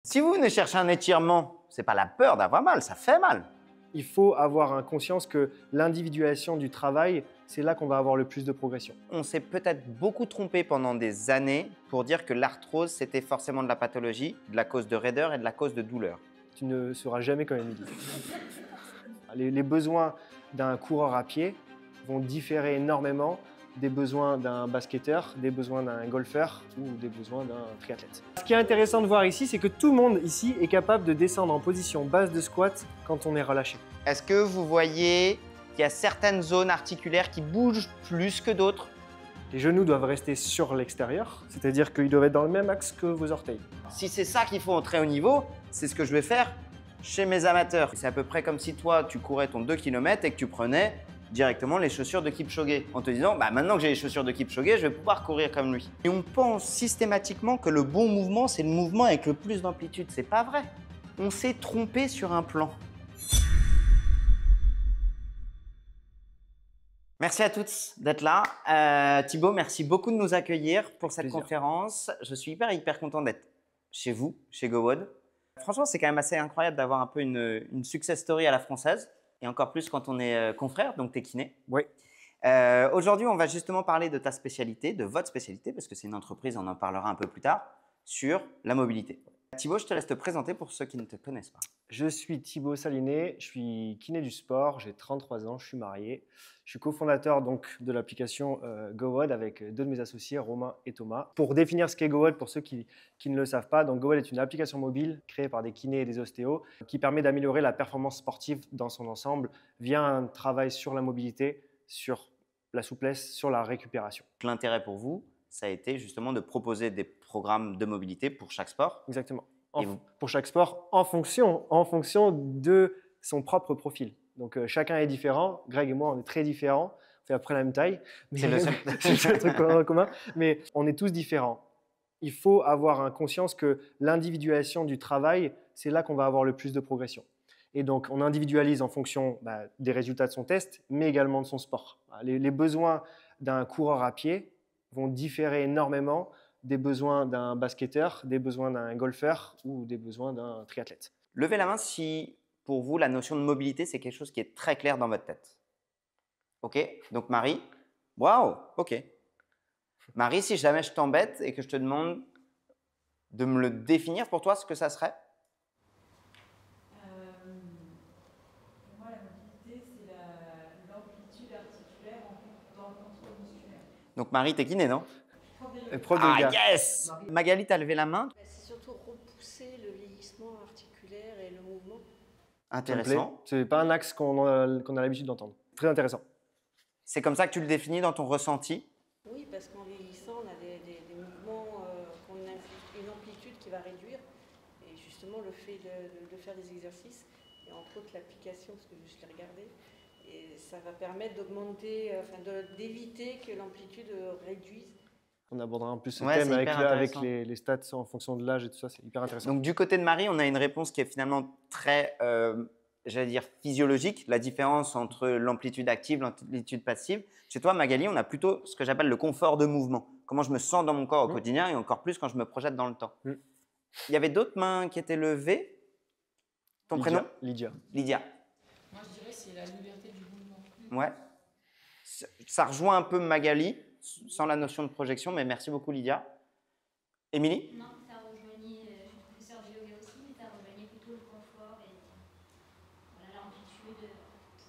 Si vous venez chercher un étirement, c'est pas la peur d'avoir mal, ça fait mal. Il faut avoir en conscience que l'individualisation du travail, c'est là qu'on va avoir le plus de progression. On s'est peut-être beaucoup trompé pendant des années pour dire que l'arthrose, c'était forcément de la pathologie, de la cause de raideur et de la cause de douleur. Tu ne seras jamais comme Émilie. Les besoins d'un coureur à pied vont différer énormément des besoins d'un basketteur, des besoins d'un golfeur ou des besoins d'un triathlète. Ce qui est intéressant de voir ici, c'est que tout le monde ici est capable de descendre en position basse de squat quand on est relâché. Est-ce que vous voyez qu'il y a certaines zones articulaires qui bougent plus que d'autres? Les genoux doivent rester sur l'extérieur, c'est-à-dire qu'ils doivent être dans le même axe que vos orteils. Si c'est ça qu'il faut en très haut niveau, c'est ce que je vais faire chez mes amateurs. C'est à peu près comme si toi, tu courais ton 2 km et que tu prenais directement les chaussures de Kipchoge en te disant maintenant que j'ai les chaussures de Kipchoge, je vais pouvoir courir comme lui. Et on pense systématiquement que le bon mouvement, c'est le mouvement avec le plus d'amplitude. C'est pas vrai. On s'est trompé sur un plan. Merci à tous d'être là. Thibaut, merci beaucoup de nous accueillir pour cette conférence. Je suis hyper content d'être chez vous, chez GoWOD. Franchement, c'est quand même assez incroyable d'avoir un peu une success story à la française. Et encore plus quand on est confrère, donc t'es kiné. Oui. Aujourd'hui, on va justement parler de ta spécialité, de votre spécialité, parce que c'est une entreprise, on en parlera un peu plus tard, sur la mobilité. Thibaut, je te laisse te présenter pour ceux qui ne te connaissent pas. Je suis Thibaut Saliné, je suis kiné du sport, j'ai 33 ans, je suis marié. Je suis cofondateur donc de l'application GoWOD avec deux de mes associés, Romain et Thomas. Pour définir ce qu'est GoWOD, pour ceux qui ne le savent pas, donc GoWOD est une application mobile créée par des kinés et des ostéos qui permet d'améliorer la performance sportive dans son ensemble via un travail sur la mobilité, sur la souplesse, sur la récupération. L'intérêt pour vous, ça a été justement de proposer des programmes de mobilité pour chaque sport. Exactement. Pour chaque sport, en fonction de son propre profil. Donc chacun est différent. Greg et moi, on est très différents. On fait après la même taille. C'est le seul truc commun. Mais on est tous différents. Il faut avoir en conscience que l'individualisation du travail, c'est là qu'on va avoir le plus de progression. Et donc, on individualise en fonction des résultats de son test, mais également de son sport. Les besoins d'un coureur à pied vont différer énormément des besoins d'un basketteur, des besoins d'un golfeur ou des besoins d'un triathlète. Levez la main si, pour vous, la notion de mobilité, c'est quelque chose qui est très clair dans votre tête. OK? Donc, Marie, waouh, OK. Marie, si jamais je t'embête et que je te demande de me le définir pour toi, ce que ça serait? Pour moi, la mobilité, c'est l'amplitude articulaire dans le contrôle musculaire. Donc, Marie, t'es kiné, non? Prof de yoga. Yes! Magali, t'as levé la main. C'est surtout repousser le vieillissement articulaire et le mouvement. Intéressant. Ce n'est pas un axe qu'on a l'habitude d'entendre. Très intéressant. C'est comme ça que tu le définis dans ton ressenti? Oui, parce qu'en vieillissant, on a des mouvements qui ont une amplitude qui va réduire. Et justement, le fait de faire des exercices, et entre autres l'application, parce que je l'ai regardé, et ça va permettre d'augmenter, d'éviter que l'amplitude réduise. On abordera en plus ce Ouais, thème c'est avec les stats en fonction de l'âge et tout ça, c'est hyper intéressant. Donc, du côté de Marie, on a une réponse qui est finalement très, j'allais dire, physiologique, la différence entre l'amplitude active, l'amplitude passive. Chez toi, Magali, on a plutôt ce que j'appelle le confort de mouvement. Comment je me sens dans mon corps au quotidien et encore plus quand je me projette dans le temps. Il y avait d'autres mains qui étaient levées. Ton prénom? Lydia. Lydia. Moi, je dirais que c'est la liberté du mouvement. Ouais. Ça rejoint un peu Magali, sans la notion de projection, mais merci beaucoup Lydia. Émilie? Non, ça rejoignait, je suis professeure de yoga aussi, mais ça rejoignait plutôt le confort et voilà, l'amplitude,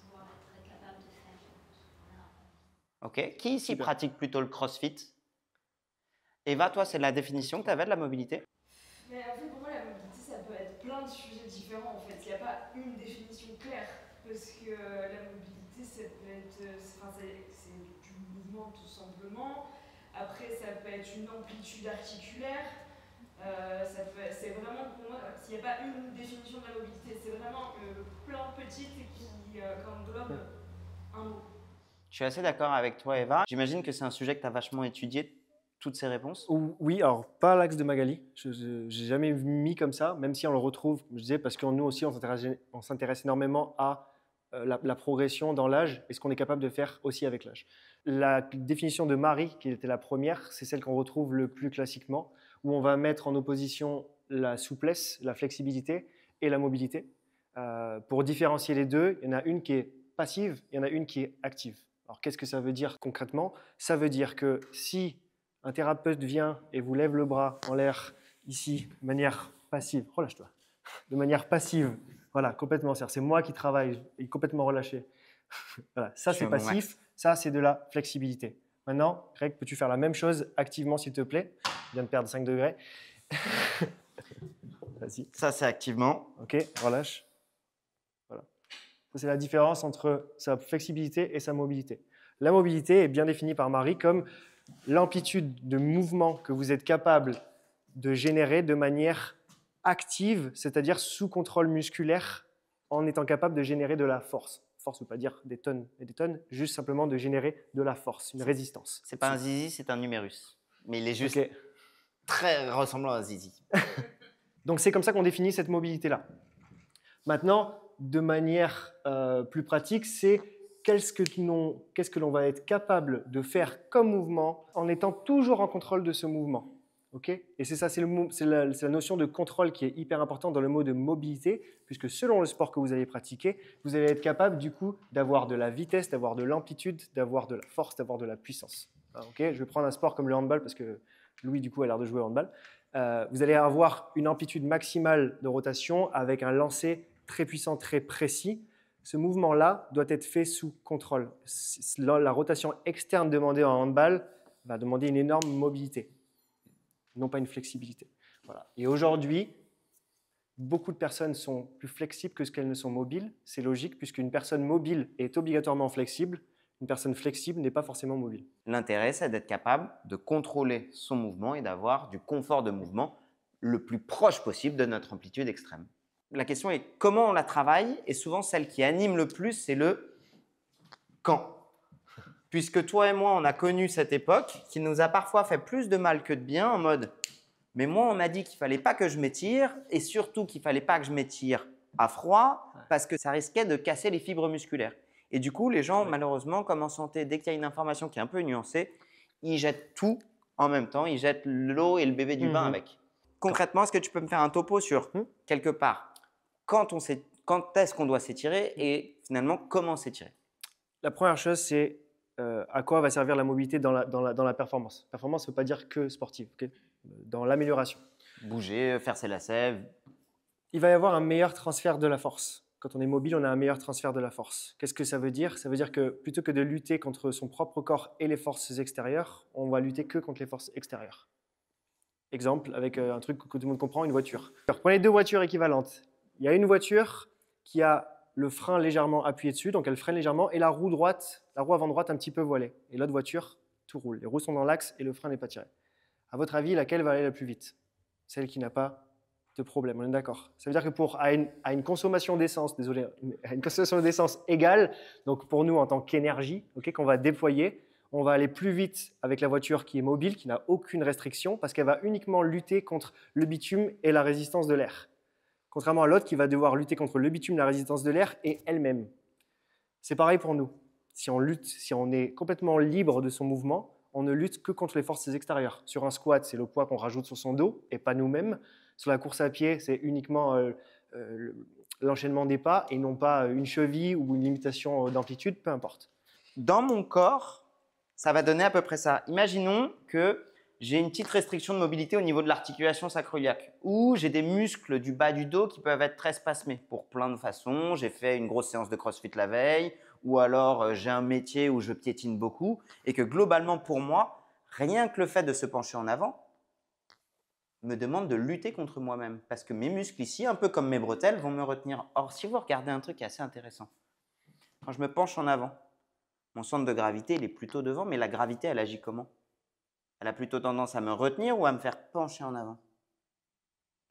pouvoir être capable de faire. Voilà. Ok. Qui ici Super. pratique plutôt le crossfit? Eva, toi, c'est la définition que tu avais de la mobilité? Mais en fait, pour moi, la mobilité, ça peut être plein de sujets différents. En fait, il n'y a pas une définition claire. Parce que la mobilité, ça peut être. C'est du mouvement tout simplement. Après, ça peut être une amplitude articulaire. C'est vraiment, pour moi, s'il n'y a pas une définition de la mobilité, c'est vraiment plein de petites qui englobent un mot. Je suis assez d'accord avec toi, Eva. J'imagine que c'est un sujet que tu as vachement étudié, toutes ces réponses. Oui, alors pas l'axe de Magali. Je n'ai jamais mis comme ça, même si on le retrouve, je disais, parce que nous aussi, on s'intéresse énormément à la progression dans l'âge et ce qu'on est capable de faire aussi avec l'âge. La définition de Marie, qui était la première, c'est celle qu'on retrouve le plus classiquement, où on va mettre en opposition la souplesse, la flexibilité et la mobilité. Pour différencier les deux, il y en a une qui est passive, il y en a une qui est active. Alors, qu'est-ce que ça veut dire concrètement? Ça veut dire que si un thérapeute vient et vous lève le bras en l'air ici, de manière passive, relâche-toi, de manière passive, voilà, complètement, c'est moi qui travaille, il est complètement relâché. Voilà, ça c'est passif, ça c'est de la flexibilité. Maintenant, Greg, peux-tu faire la même chose activement s'il te plaît? Je viens de perdre 5 degrés. Vas-y. Ça, c'est activement. Ok, relâche. Voilà. Ça, c'est la différence entre sa flexibilité et sa mobilité. La mobilité est bien définie par Marie comme l'amplitude de mouvement que vous êtes capable de générer de manière active, c'est-à-dire sous contrôle musculaire, en étant capable de générer de la force. Force ne veut pas dire des tonnes et des tonnes, juste simplement de générer de la force, une résistance. C'est pas un zizi, c'est un numérus. Mais il est juste Ok. très ressemblant à un zizi. Donc c'est comme ça qu'on définit cette mobilité-là. Maintenant, de manière plus pratique, c'est qu'est-ce que l'on va être capable de faire comme mouvement en étant toujours en contrôle de ce mouvement. Okay, et c'est ça, c'est la notion de contrôle qui est hyper importante dans le mot de mobilité, puisque selon le sport que vous allez pratiquer, vous allez être capable du coup d'avoir de la vitesse, d'avoir de l'amplitude, d'avoir de la force, d'avoir de la puissance. Okay, je vais prendre un sport comme le handball, parce que Louis du coup a l'air de jouer au handball. Vous allez avoir une amplitude maximale de rotation avec un lancer très puissant, très précis. Ce mouvement-là doit être fait sous contrôle. La rotation externe demandée en handball va demander une énorme mobilité, non pas une flexibilité. Voilà. Et aujourd'hui, beaucoup de personnes sont plus flexibles que ce qu'elles ne sont mobiles. C'est logique, puisqu'une personne mobile est obligatoirement flexible. Une personne flexible n'est pas forcément mobile. L'intérêt, c'est d'être capable de contrôler son mouvement et d'avoir du confort de mouvement le plus proche possible de notre amplitude extrême. La question est comment on la travaille, et souvent celle qui anime le plus, c'est le quand. Puisque toi et moi, on a connu cette époque qui nous a parfois fait plus de mal que de bien en mode « mais moi, on m'a dit qu'il ne fallait pas que je m'étire et surtout qu'il ne fallait pas que je m'étire à froid parce que ça risquait de casser les fibres musculaires. » Et du coup, les gens, malheureusement, comme en santé, dès qu'il y a une information qui est un peu nuancée, ils jettent tout en même temps. Ils jettent l'eau et le bébé du bain avec. Concrètement, est-ce que tu peux me faire un topo sur quelque part quand est-ce qu'on doit s'étirer et finalement comment s'étirer? La première chose, c'est à quoi va servir la mobilité dans la performance. Performance ne veut pas dire que sportive, okay, dans l'amélioration. Bouger, faire ses lacets. Il va y avoir un meilleur transfert de la force. Quand on est mobile, on a un meilleur transfert de la force. Qu'est-ce que ça veut dire? Ça veut dire que plutôt que de lutter contre son propre corps et les forces extérieures, on va lutter que contre les forces extérieures. Exemple, avec un truc que tout le monde comprend, une voiture. Alors, prenez deux voitures équivalentes. Il y a une voiture qui a le frein légèrement appuyé dessus, donc elle freine légèrement, et la roue avant droite un petit peu voilée. Et l'autre voiture, tout roule. Les roues sont dans l'axe et le frein n'est pas tiré. À votre avis, laquelle va aller la plus vite? Celle qui n'a pas de problème, on est d'accord. Ça veut dire que à une consommation d'essence, à une consommation d'essence égale, donc pour nous en tant qu'énergie, okay, qu'on va déployer, on va aller plus vite avec la voiture qui est mobile, qui n'a aucune restriction, parce qu'elle va uniquement lutter contre le bitume et la résistance de l'air. Contrairement à l'autre qui va devoir lutter contre le bitume, la résistance de l'air et elle-même. C'est pareil pour nous. Si on est complètement libre de son mouvement, on ne lutte que contre les forces extérieures. Sur un squat, c'est le poids qu'on rajoute sur son dos et pas nous-mêmes. Sur la course à pied, c'est uniquement l'enchaînement des pas et non pas une cheville ou une limitation d'amplitude, peu importe. Dans mon corps, ça va donner à peu près ça. Imaginons que j'ai une petite restriction de mobilité au niveau de l'articulation sacro-iliaque ou j'ai des muscles du bas du dos qui peuvent être très spasmés pour plein de façons. J'ai fait une grosse séance de crossfit la veille ou alors j'ai un métier où je piétine beaucoup et que globalement pour moi, rien que le fait de se pencher en avant me demande de lutter contre moi-même parce que mes muscles ici, un peu comme mes bretelles, vont me retenir. Or, si vous regardez un truc assez intéressant, quand je me penche en avant, mon centre de gravité il est plutôt devant, mais la gravité elle agit comment? Elle a plutôt tendance à me retenir ou à me faire pencher en avant?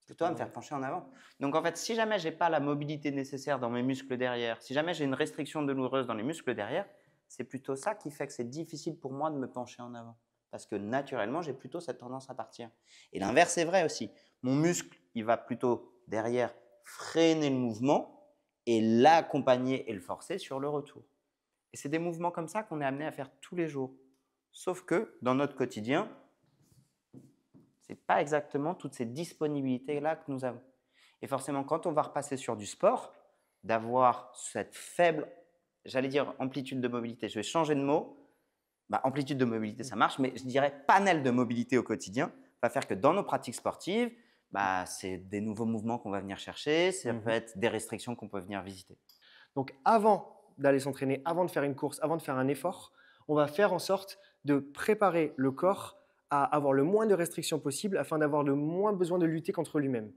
Plutôt à me faire pencher en avant. Donc en fait, si jamais je n'ai pas la mobilité nécessaire dans mes muscles derrière, si jamais j'ai une restriction douloureuse dans les muscles derrière, c'est plutôt ça qui fait que c'est difficile pour moi de me pencher en avant. Parce que naturellement, j'ai plutôt cette tendance à partir. Et l'inverse est vrai aussi. Mon muscle, il va plutôt derrière freiner le mouvement et l'accompagner et le forcer sur le retour. Et c'est des mouvements comme ça qu'on est amené à faire tous les jours. Sauf que dans notre quotidien, Ce n'est pas exactement toutes ces disponibilités-là que nous avons. Et forcément, quand on va repasser sur du sport, d'avoir cette faible, j'allais dire amplitude de mobilité, je vais changer de mot, amplitude de mobilité ça marche, mais je dirais panel de mobilité au quotidien va faire que dans nos pratiques sportives, c'est des nouveaux mouvements qu'on va venir chercher, ça peut être des restrictions qu'on peut venir visiter. Donc avant d'aller s'entraîner, avant de faire une course, avant de faire un effort, on va faire en sorte de préparer le corps à avoir le moins de restrictions possible afin d'avoir le moins besoin de lutter contre lui-même.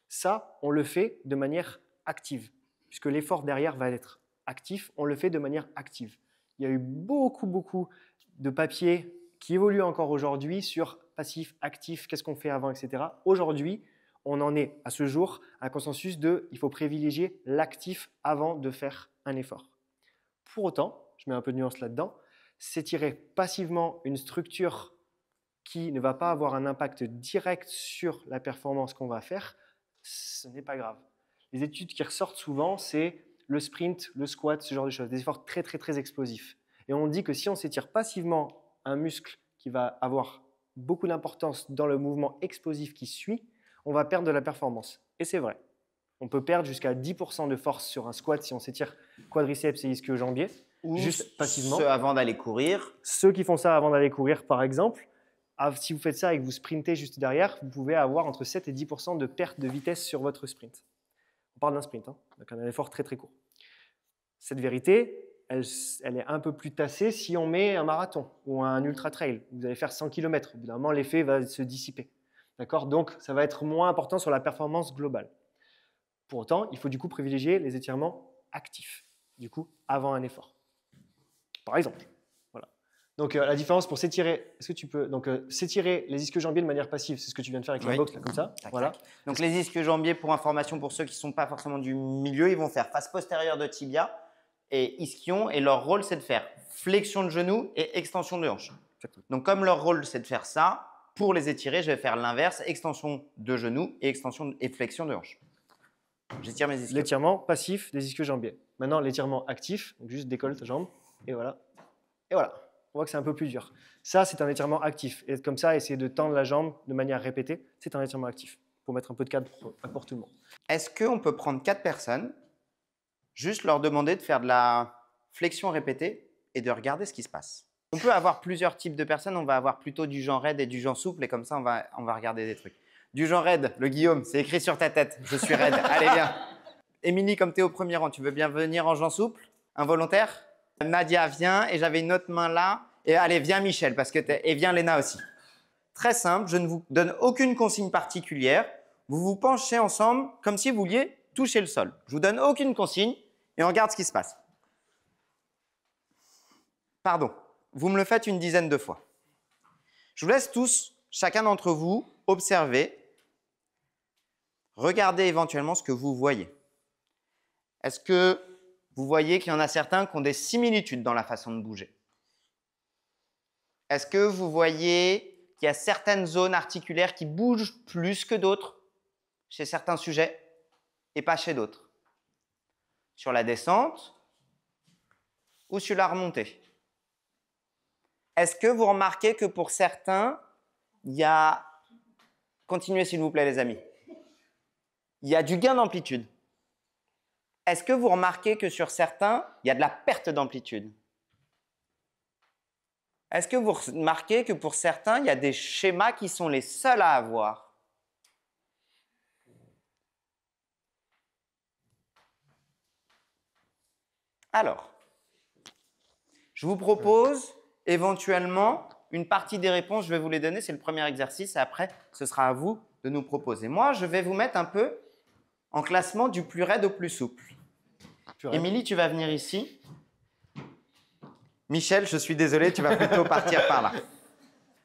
Ça, on le fait de manière active, puisque l'effort derrière va être actif, on le fait de manière active. Il y a eu beaucoup de papiers qui évoluent encore aujourd'hui sur passif, actif, qu'est-ce qu'on fait avant, etc. Aujourd'hui, on en est à ce jour à un consensus de il faut privilégier l'actif avant de faire un effort. Pour autant, je mets un peu de nuance là-dedans, s'étirer passivement une structure qui ne va pas avoir un impact direct sur la performance qu'on va faire, ce n'est pas grave. Les études qui ressortent souvent, c'est le sprint, le squat, ce genre de choses, des efforts très explosifs. Et on dit que si on s'étire passivement un muscle qui va avoir beaucoup d'importance dans le mouvement explosif qui suit, on va perdre de la performance. Et c'est vrai. On peut perdre jusqu'à 10% de force sur un squat si on s'étire quadriceps et ischio-jambier, juste passivement. Ceux avant d'aller courir. Ceux qui font ça avant d'aller courir, par exemple, si vous faites ça et que vous sprintez juste derrière, vous pouvez avoir entre 7 et 10% de perte de vitesse sur votre sprint. On parle d'un sprint, donc un effort très court. Cette vérité, elle est un peu plus tassée si on met un marathon ou un ultra-trail. Vous allez faire 100 km. Au bout d'un moment, l'effet va se dissiper. D'accord ? Donc, ça va être moins important sur la performance globale. Pour autant, il faut du coup privilégier les étirements actifs, du coup, avant un effort. Par exemple. Voilà. Donc, la différence pour s'étirer, est-ce que tu peux s'étirer les ischio-jambiers de manière passive, c'est ce que tu viens de faire avec la boxe, là, comme ça. Voilà. Donc, les ischio-jambiers, pour information, pour ceux qui ne sont pas forcément du milieu, ils vont faire face postérieure de tibia et ischion, et leur rôle, c'est de faire flexion de genou et extension de hanche. Donc, comme leur rôle, c'est de faire ça, pour les étirer, je vais faire l'inverse, extension de genou et flexion de hanche. J'étire mes ischios. L'étirement passif des ischio-jambiers. Maintenant, l'étirement actif, donc juste décolle ta jambe, et voilà. Et voilà. On voit que c'est un peu plus dur. Ça, c'est un étirement actif. Et comme ça, essayer de tendre la jambe de manière répétée, c'est un étirement actif, pour mettre un peu de cadre pour tout le monde. Est-ce qu'on peut prendre 4 personnes, juste leur demander de faire de la flexion répétée et de regarder ce qui se passe? On peut avoir plusieurs types de personnes. On va avoir plutôt du genre raide et du genre souple, et comme ça, on va regarder des trucs. Du genre raide, le Guillaume, c'est écrit sur ta tête. Je suis raide. Allez, viens. Émilie, comme tu es au premier rang, tu veux bien venir en gens souple? Involontaire? Nadia, viens. Et j'avais une autre main là. Et allez, viens Michel, et viens Léna aussi. Très simple, je ne vous donne aucune consigne particulière. Vous vous penchez ensemble comme si vous vouliez toucher le sol. Je ne vous donne aucune consigne et on regarde ce qui se passe. Pardon, vous me le faites une dizaine de fois. Je vous laisse tous, chacun d'entre vous, observer. Regardez éventuellement ce que vous voyez. Est-ce que vous voyez qu'il y en a certains qui ont des similitudes dans la façon de bouger? Est-ce que vous voyez qu'il y a certaines zones articulaires qui bougent plus que d'autres chez certains sujets et pas chez d'autres? Sur la descente ou sur la remontée? Est-ce que vous remarquez que pour certains, il y a… Continuez s'il vous plaît les amis. Il y a du gain d'amplitude. Est-ce que vous remarquez que sur certains, il y a de la perte d'amplitude? Est-ce que vous remarquez que pour certains, il y a des schémas qui sont les seuls à avoir? Alors, je vous propose éventuellement une partie des réponses, je vais vous les donner, c'est le premier exercice, et après, ce sera à vous de nous proposer. Moi, je vais vous mettre un peu en classement du plus raide au plus souple. Émilie, tu vas venir ici. Michel, je suis désolé, tu vas plutôt partir par là.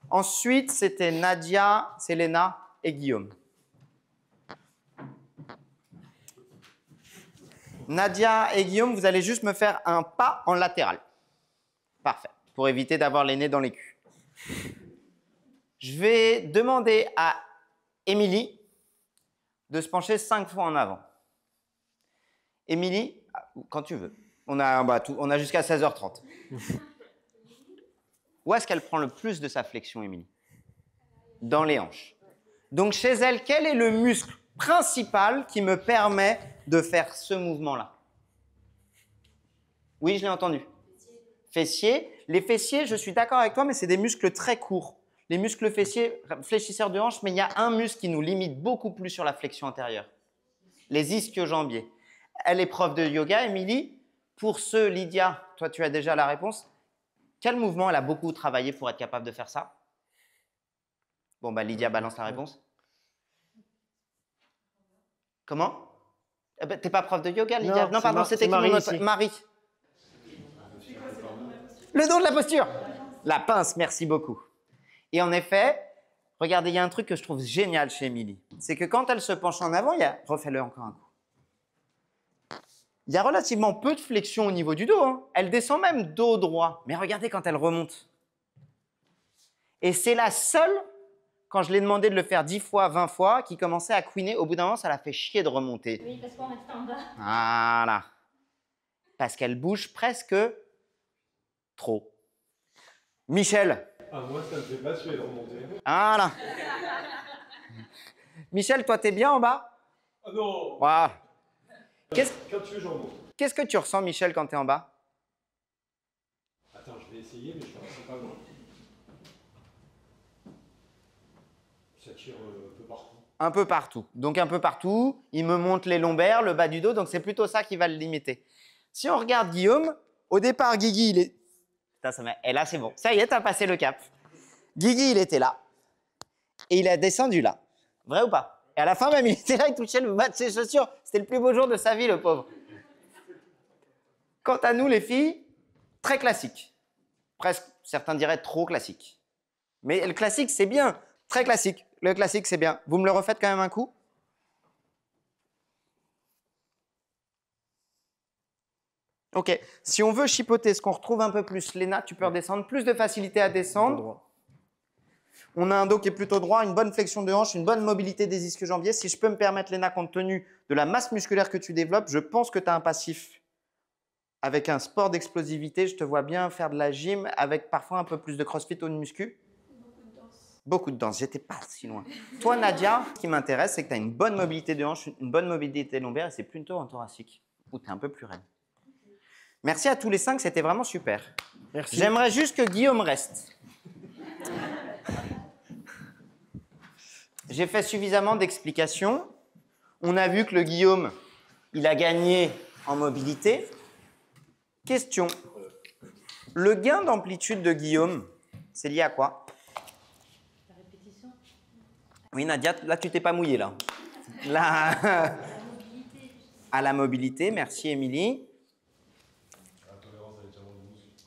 Ensuite, c'était Nadia, Selena et Guillaume. Nadia et Guillaume, vous allez juste me faire un pas en latéral. Parfait, pour éviter d'avoir les nez dans les culs. Je vais demander à Émilie de se pencher 5 fois en avant. Émilie, quand tu veux. On a jusqu'à 16h30. Où est-ce qu'elle prend le plus de sa flexion, Émilie? Dans les hanches. Donc chez elle, quel est le muscle principal qui me permet de faire ce mouvement-là? Oui, je l'ai entendu. Fessiers. Les fessiers, je suis d'accord avec toi, mais c'est des muscles très courts. Les muscles fessiers, fléchisseurs de hanche, mais il y a un muscle qui nous limite beaucoup plus sur la flexion antérieure. Les ischio-jambiers. Elle est prof de yoga, Émilie. Pour ceux, Lydia, toi tu as déjà la réponse. Quel mouvement elle a beaucoup travaillé pour être capable de faire ça? Bon, bah Lydia balance la réponse. Comment? T'es pas prof de yoga, Lydia? Non, pardon, c'était qui Marie mon autre? ici. Marie. Le dos de la posture. La pince, merci beaucoup. Et en effet, regardez, il y a un truc que je trouve génial chez Émilie. C'est que quand elle se penche en avant, refais-le encore un coup. Il y a relativement peu de flexion au niveau du dos. Hein. Elle descend même dos droit. Mais regardez quand elle remonte. Et c'est la seule, quand je l'ai demandé de le faire 10 fois, 20 fois, qui commençait à couiner. Au bout d'un moment, ça la fait chier de remonter. Oui, parce qu'on reste en bas. Voilà. Parce qu'elle bouge presque trop. Michel. Ah, moi, ça me fait pas suer de remonter. Voilà. Michel, toi, t'es bien en bas? Ah non. Voilà. Quand tu veux, j'en monte. Qu'est-ce que tu ressens, Michel, quand t'es en bas? Attends, je vais essayer, mais je ne ressens pas loin. Ça tire un peu partout. Un peu partout. Donc, un peu partout. Il me monte les lombaires, le bas du dos. Donc, c'est plutôt ça qui va le limiter. Si on regarde Guillaume, au départ, Guigui, il est... Putain, et là, c'est bon. Ça y est, t'as passé le cap. Guigui, il était là. Et il a descendu là. Vrai ou pas? Et à la fin, même, il était là, il touchait le bas de ses chaussures. C'était le plus beau jour de sa vie, le pauvre. Quant à nous, les filles, très classique. Presque, certains diraient trop classique. Mais le classique, c'est bien. Très classique. Le classique, c'est bien. Vous me le refaites quand même un coup? Ok. Si on veut chipoter ce qu'on retrouve un peu plus, Léna, tu peux redescendre. Plus de facilité à descendre. On a un dos qui est plutôt droit, une bonne flexion de hanche, une bonne mobilité des ischio-jambiers. Si je peux me permettre, Léna, compte tenu de la masse musculaire que tu développes, je pense que tu as un passif avec un sport d'explosivité. Je te vois bien faire de la gym avec parfois un peu plus de crossfit ou de muscu. Beaucoup de danse. Beaucoup de danse, j'étais pas si loin. Toi, Nadia, ce qui m'intéresse, c'est que tu as une bonne mobilité de hanche, une bonne mobilité lombaire et c'est plutôt en thoracique, où tu es un peu plus raide. Merci à tous les 5, c'était vraiment super. Merci. J'aimerais juste que Guillaume reste. J'ai fait suffisamment d'explications. On a vu que le Guillaume, il a gagné en mobilité. Question. Le gain d'amplitude de Guillaume, c'est lié à quoi? La répétition. Oui, Nadia, là, tu t'es pas mouillée, là. Là, à la mobilité. Merci, Émilie.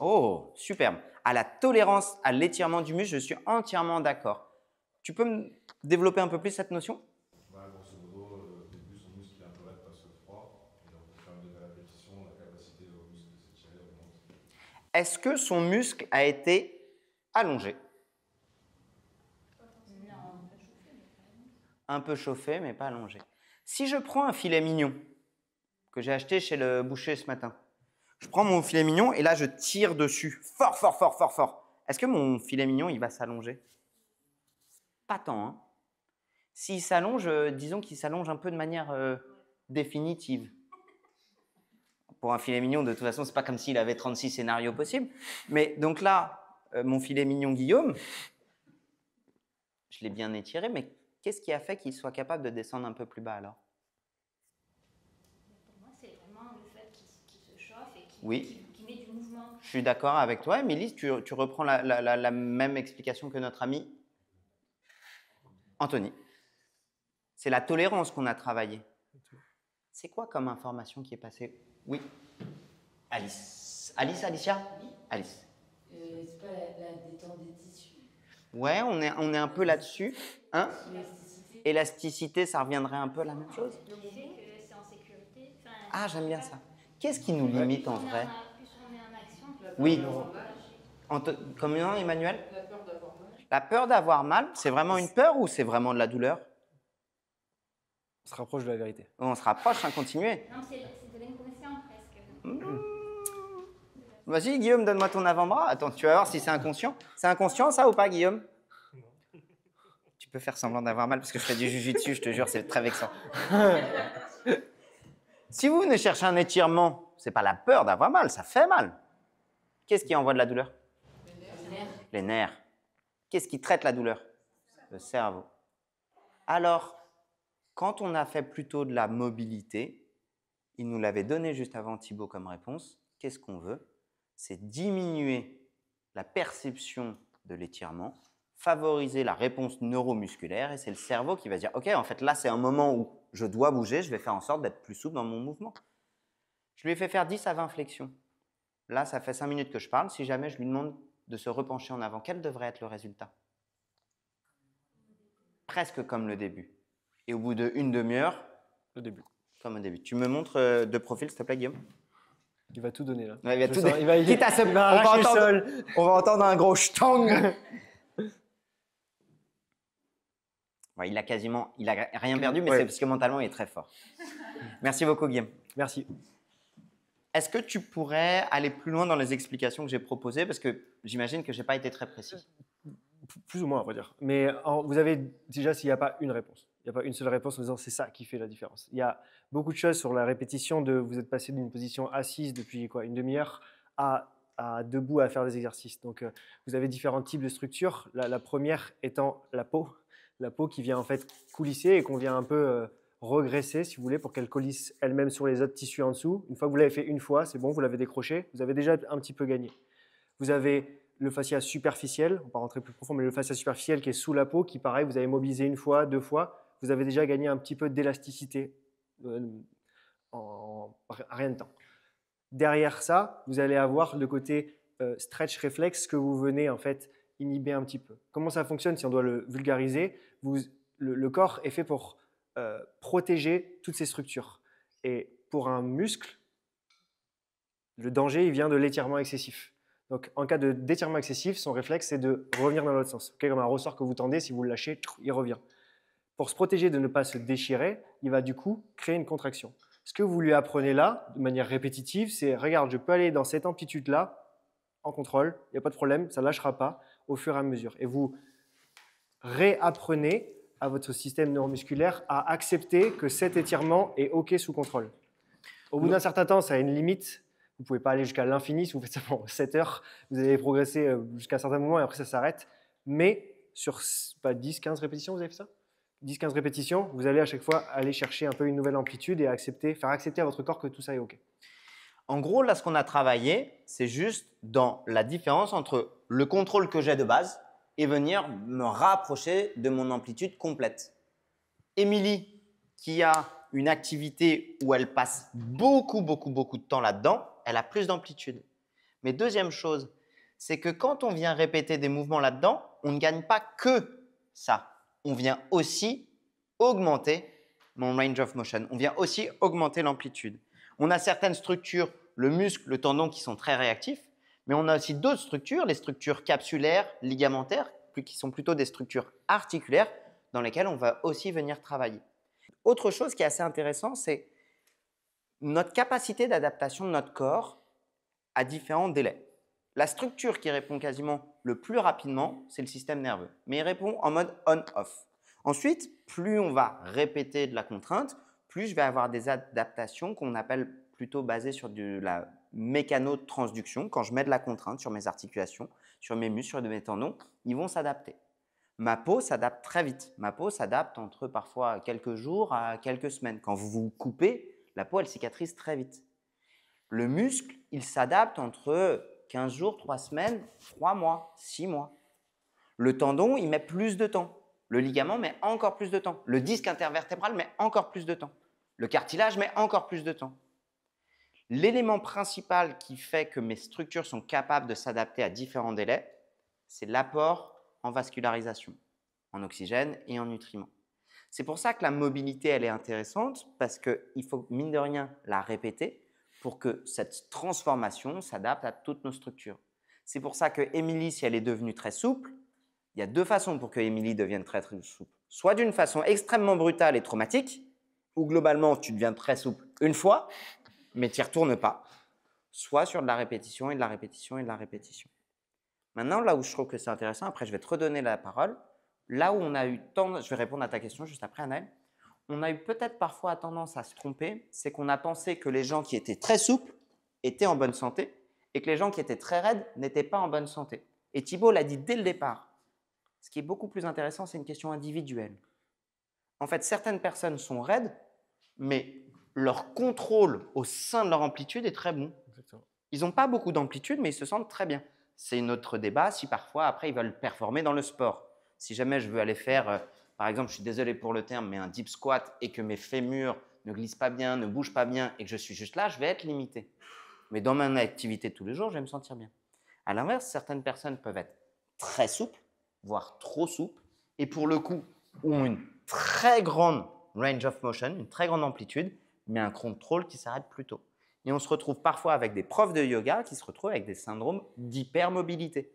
Oh, superbe. À la tolérance à l'étirement du muscle, je suis entièrement d'accord. Tu peux me développer un peu plus cette notion? Grosso modo, au début, son muscle est un peu raide parce que froid. Et au fur et à mesure de la répétition, la capacité au muscle de s'étirer augmente. Est-ce que son muscle a été allongé? Non, Un peu chauffé, mais pas allongé. Si je prends un filet mignon que j'ai acheté chez le boucher ce matin, je prends mon filet mignon et là, je tire dessus. Fort, fort, fort, fort, fort. Est-ce que mon filet mignon, il va s'allonger? Pas tant, hein. S'il s'allonge, disons qu'il s'allonge un peu de manière définitive. Pour un filet mignon, de toute façon, c'est pas comme s'il avait 36 scénarios possibles. Mais donc là, mon filet mignon Guillaume, je l'ai bien étiré, mais qu'est-ce qui a fait qu'il soit capable de descendre un peu plus bas alors? pour moi, c'est vraiment le fait qu'il se chauffe et Oui. qu'il met du mouvement. Je suis d'accord avec toi. Émilie, tu reprends la même explication que notre ami Anthony. C'est la tolérance qu'on a travaillé. C'est quoi comme information qui est passée? Oui. Alice. Alicia? Alice. C'est pas la détente des tissus. Ouais, on est un peu là-dessus. Hein? L'élasticité. Élasticité, ça reviendrait un peu à la même chose? Donc, c'est que c'est en sécurité. Enfin, Ah, j'aime bien ça. Qu'est-ce qui nous limite en vrai? plus on est en action, plus Oui. on va Comment, Emmanuel? La peur d'avoir mal. La peur d'avoir mal, c'est vraiment une peur ou c'est vraiment de la douleur? On se rapproche de la vérité. On se rapproche, hein, continuez. Non, c'est de l'inconscient presque. Vas-y, Guillaume, donne-moi ton avant-bras. Attends, tu vas voir si c'est inconscient. C'est inconscient, ça, ou pas, Guillaume? peux faire semblant d'avoir mal parce que je fais du jujitsu, je te jure, c'est très vexant. Si vous venez chercher un étirement, c'est pas la peur d'avoir mal, ça fait mal. Qu'est-ce qui envoie de la douleur? Les nerfs. Qu'est-ce qui traite la douleur? Le cerveau. Alors, quand on a fait plutôt de la mobilité, il nous l'avait donné juste avant Thibaut comme réponse, qu'est-ce qu'on veut? C'est diminuer la perception de l'étirement, favoriser la réponse neuromusculaire et c'est le cerveau qui va dire « Ok, en fait, là, c'est un moment où je dois bouger, je vais faire en sorte d'être plus souple dans mon mouvement. » Je lui ai fait faire 10 à 20 flexions. Là, ça fait 5 minutes que je parle. Si jamais je lui demande de se repencher en avant, quel devrait être le résultat? Presque comme le début. Et au bout d'une demi-heure, Le début. comme au début. Tu me montres de profil, s'il te plaît, Guillaume? Il va tout donner là. Ouais, il va Je tout sens- donner. il va, Quitte à se- il va on va arracher le entendre- sol. On va entendre un gros stang. Ouais, il a rien perdu, mais Ouais. c'est parce que mentalement, il est très fort. Merci beaucoup, Guillaume. Merci. Est-ce que tu pourrais aller plus loin dans les explications que j'ai proposées? Parce que j'imagine que je n'ai pas été très précis. Plus ou moins, on va dire. Mais vous avez déjà, s'il n'y a pas une réponse, il n'y a pas une seule réponse en disant c'est ça qui fait la différence. Il y a beaucoup de choses sur la répétition de vous êtes passé d'une position assise depuis quoi, une demi-heure à debout à faire des exercices. Donc, vous avez différents types de structures. La première étant la peau qui vient en fait coulisser et qu'on vient un peu regresser, si vous voulez, pour qu'elle coulisse elle-même sur les autres tissus en dessous. Une fois que vous l'avez fait une fois, c'est bon, vous l'avez décroché, vous avez déjà un petit peu gagné. Vous avez le fascia superficiel, on va pas rentrer plus profond, mais le fascia superficiel qui est sous la peau, qui pareil, vous avez mobilisé une fois, 2 fois, vous avez déjà gagné un petit peu d'élasticité en rien de temps. Derrière ça, vous allez avoir le côté stretch réflexe que vous venez en fait inhiber un petit peu. Comment ça fonctionne si on doit le vulgariser? Le corps est fait pour protéger toutes ces structures. Et pour un muscle, le danger il vient de l'étirement excessif. Donc, en cas d'étirement excessif, son réflexe, c'est de revenir dans l'autre sens. Okay, comme un ressort que vous tendez, si vous le lâchez, il revient. Pour se protéger de ne pas se déchirer, il va du coup créer une contraction. Ce que vous lui apprenez là, de manière répétitive, c'est « Regarde, je peux aller dans cette amplitude-là, en contrôle, il n'y a pas de problème, ça ne lâchera pas, au fur et à mesure. » Et vous réapprenez à votre système neuromusculaire à accepter que cet étirement est OK sous contrôle. Au bout d'un certain temps, ça a une limite. Vous ne pouvez pas aller jusqu'à l'infini. Si vous faites ça pendant 7 heures, vous allez progresser jusqu'à un certain moment et après ça s'arrête. Mais sur 10-15 répétitions, vous avez fait ça 10-15 répétitions, vous allez à chaque fois aller chercher un peu une nouvelle amplitude et faire accepter à votre corps que tout ça est OK. En gros, là, ce qu'on a travaillé, c'est juste dans la différence entre le contrôle que j'ai de base et venir me rapprocher de mon amplitude complète. Émilie, qui a une activité où elle passe beaucoup de temps là-dedans, elle a plus d'amplitude. Mais deuxième chose, c'est que quand on vient répéter des mouvements là-dedans, on ne gagne pas que ça. On vient aussi augmenter mon range of motion. On vient aussi augmenter l'amplitude. On a certaines structures, le muscle, le tendon, qui sont très réactifs, mais on a aussi d'autres structures, les structures capsulaires, ligamentaires, qui sont plutôt des structures articulaires, dans lesquelles on va aussi venir travailler. Autre chose qui est assez intéressant, c'est notre capacité d'adaptation de notre corps à différents délais. La structure qui répond quasiment le plus rapidement, c'est le système nerveux, mais il répond en mode on-off. Ensuite, plus on va répéter de la contrainte, plus je vais avoir des adaptations qu'on appelle plutôt basées sur de la mécanotransduction. Quand je mets de la contrainte sur mes articulations, sur mes muscles, sur mes tendons, ils vont s'adapter. Ma peau s'adapte très vite. Ma peau s'adapte entre parfois quelques jours à quelques semaines. Quand vous vous coupez, la peau, elle cicatrise très vite. Le muscle, il s'adapte entre 15 jours, 3 semaines, 3 mois, 6 mois. Le tendon, il met plus de temps. Le ligament met encore plus de temps. Le disque intervertébral met encore plus de temps. Le cartilage met encore plus de temps. L'élément principal qui fait que mes structures sont capables de s'adapter à différents délais, c'est l'apport en vascularisation, en oxygène et en nutriments. C'est pour ça que la mobilité, elle est intéressante parce qu'il faut, mine de rien, la répéter pour que cette transformation s'adapte à toutes nos structures. C'est pour ça que Émilie, si elle est devenue très souple, il y a 2 façons pour que Émilie devienne très souple. Soit d'une façon extrêmement brutale et traumatique, où globalement, tu deviens très souple une fois, mais tu n'y retournes pas. Soit sur de la répétition et de la répétition et de la répétition. Maintenant, là où je trouve que c'est intéressant, après je vais te redonner la parole, là où on a eu tendance, je vais répondre à ta question juste après, Anaël, on a eu peut-être parfois tendance à se tromper, c'est qu'on a pensé que les gens qui étaient très souples étaient en bonne santé et que les gens qui étaient très raides n'étaient pas en bonne santé. Et Thibaut l'a dit dès le départ. Ce qui est beaucoup plus intéressant, c'est une question individuelle. En fait, certaines personnes sont raides, mais leur contrôle au sein de leur amplitude est très bon. Exactement. Ils n'ont pas beaucoup d'amplitude, mais ils se sentent très bien. C'est notre débat si parfois, après, ils veulent performer dans le sport. Si jamais je veux aller faire, par exemple, je suis désolé pour le terme, mais un deep squat et que mes fémurs ne glissent pas bien, ne bougent pas bien et que je suis juste là, je vais être limité. Mais dans mon activité de tous les jours, je vais me sentir bien. À l'inverse, certaines personnes peuvent être très souples, voire trop souples, et pour le coup, ont une très grande range of motion, une très grande amplitude, mais un contrôle qui s'arrête plus tôt. Et on se retrouve parfois avec des profs de yoga qui se retrouvent avec des syndromes d'hypermobilité.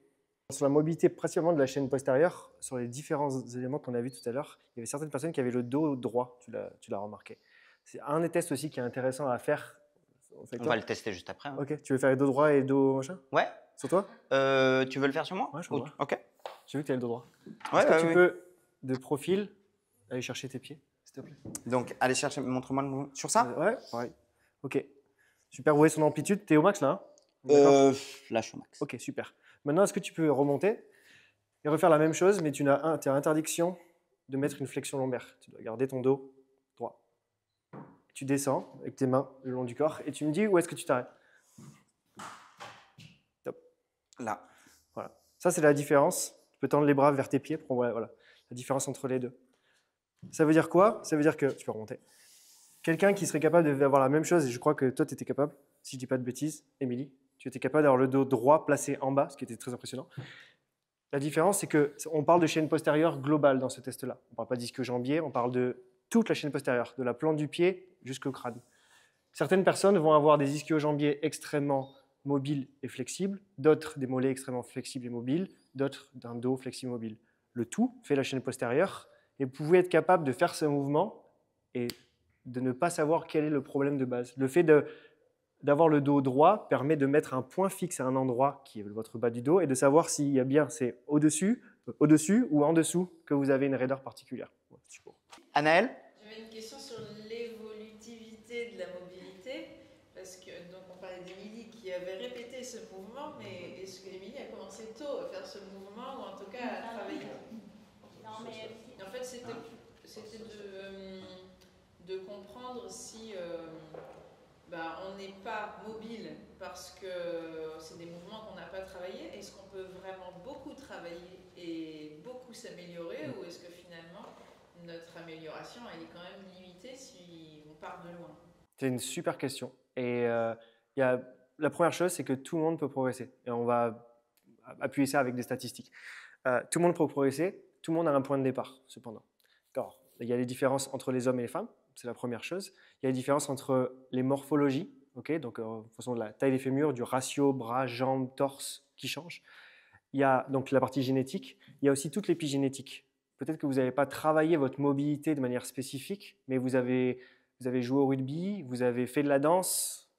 Sur la mobilité principalement de la chaîne postérieure, sur les différents éléments qu'on a vus tout à l'heure, il y avait certaines personnes qui avaient le dos droit, tu l'as remarqué. C'est un des tests aussi qui est intéressant à faire. On va le tester juste après. Hein. Ok, tu veux faire les dos droit et dos machin? Ouais. Sur toi? Tu veux le faire sur moi? Ouais, je vois. Ok. J'ai vu que tu as le dos droit. Ouais, Est-ce que tu oui. peux, de profil, aller chercher tes pieds, s'il te plaît? Donc, allez chercher, montre-moi le mouvement. Sur ça? Ouais, pareil. Ok. Super, vous voyez son amplitude. T'es au max là, hein? D'accord. Là, je suis au max. Ok, super. Maintenant, est-ce que tu peux remonter et refaire la même chose, mais tu as interdiction de mettre une flexion lombaire. Tu dois garder ton dos droit. Tu descends avec tes mains le long du corps et tu me dis où est-ce que tu t'arrêtes. Top. Là. Voilà. Ça, c'est la différence. Tu peux tendre les bras vers tes pieds pour voir voilà, la différence entre les deux. Ça veut dire quoi? Ça veut dire que tu peux remonter. Quelqu'un qui serait capable d'avoir la même chose, et je crois que toi, tu étais capable, si je ne dis pas de bêtises, Émilie, tu étais capable d'avoir le dos droit placé en bas, ce qui était très impressionnant. La différence, c'est qu'on parle de chaîne postérieure globale dans ce test-là. On ne parle pas d'ischio-jambier, on parle de toute la chaîne postérieure, de la plante du pied jusqu'au crâne. Certaines personnes vont avoir des ischio-jambiers extrêmement mobiles et flexibles, d'autres des mollets extrêmement flexibles et mobiles, d'autres d'un dos flexible mobile. Le tout fait la chaîne postérieure et vous pouvez être capable de faire ce mouvement et de ne pas savoir quel est le problème de base. Le fait d'avoir le dos droit permet de mettre un point fixe à un endroit qui est votre bas du dos et de savoir s'il y a bien, c'est au-dessus ou en dessous que vous avez une raideur particulière. Anaël? J'avais une question sur l'évolutivité de la mobilité, parce que donc on parlait d'Émilie qui avait répété ce mouvement, mais est-ce que Émilie a commencé tôt à faire ce mouvement, ou en tout cas à travailler? Non, mais En fait, c'était de comprendre si on n'est pas mobile parce que c'est des mouvements qu'on n'a pas travaillé. Est-ce qu'on peut vraiment beaucoup travailler et beaucoup s'améliorer, ou est-ce que finalement notre amélioration elle est quand même limitée si on part de loin? C'est une super question. Et la première chose, c'est que tout le monde peut progresser. Et on va appuyer ça avec des statistiques. Tout le monde peut progresser, tout le monde a un point de départ, cependant. Alors, il y a les différences entre les hommes et les femmes, c'est la première chose. Il y a les différences entre les morphologies, donc en fonction de la taille des fémurs, du ratio bras, jambes, torse qui change. Il y a donc la partie génétique. Il y a aussi toute l'épigénétique. Peut-être que vous n'avez pas travaillé votre mobilité de manière spécifique, mais vous avez joué au rugby, vous avez fait de la danse,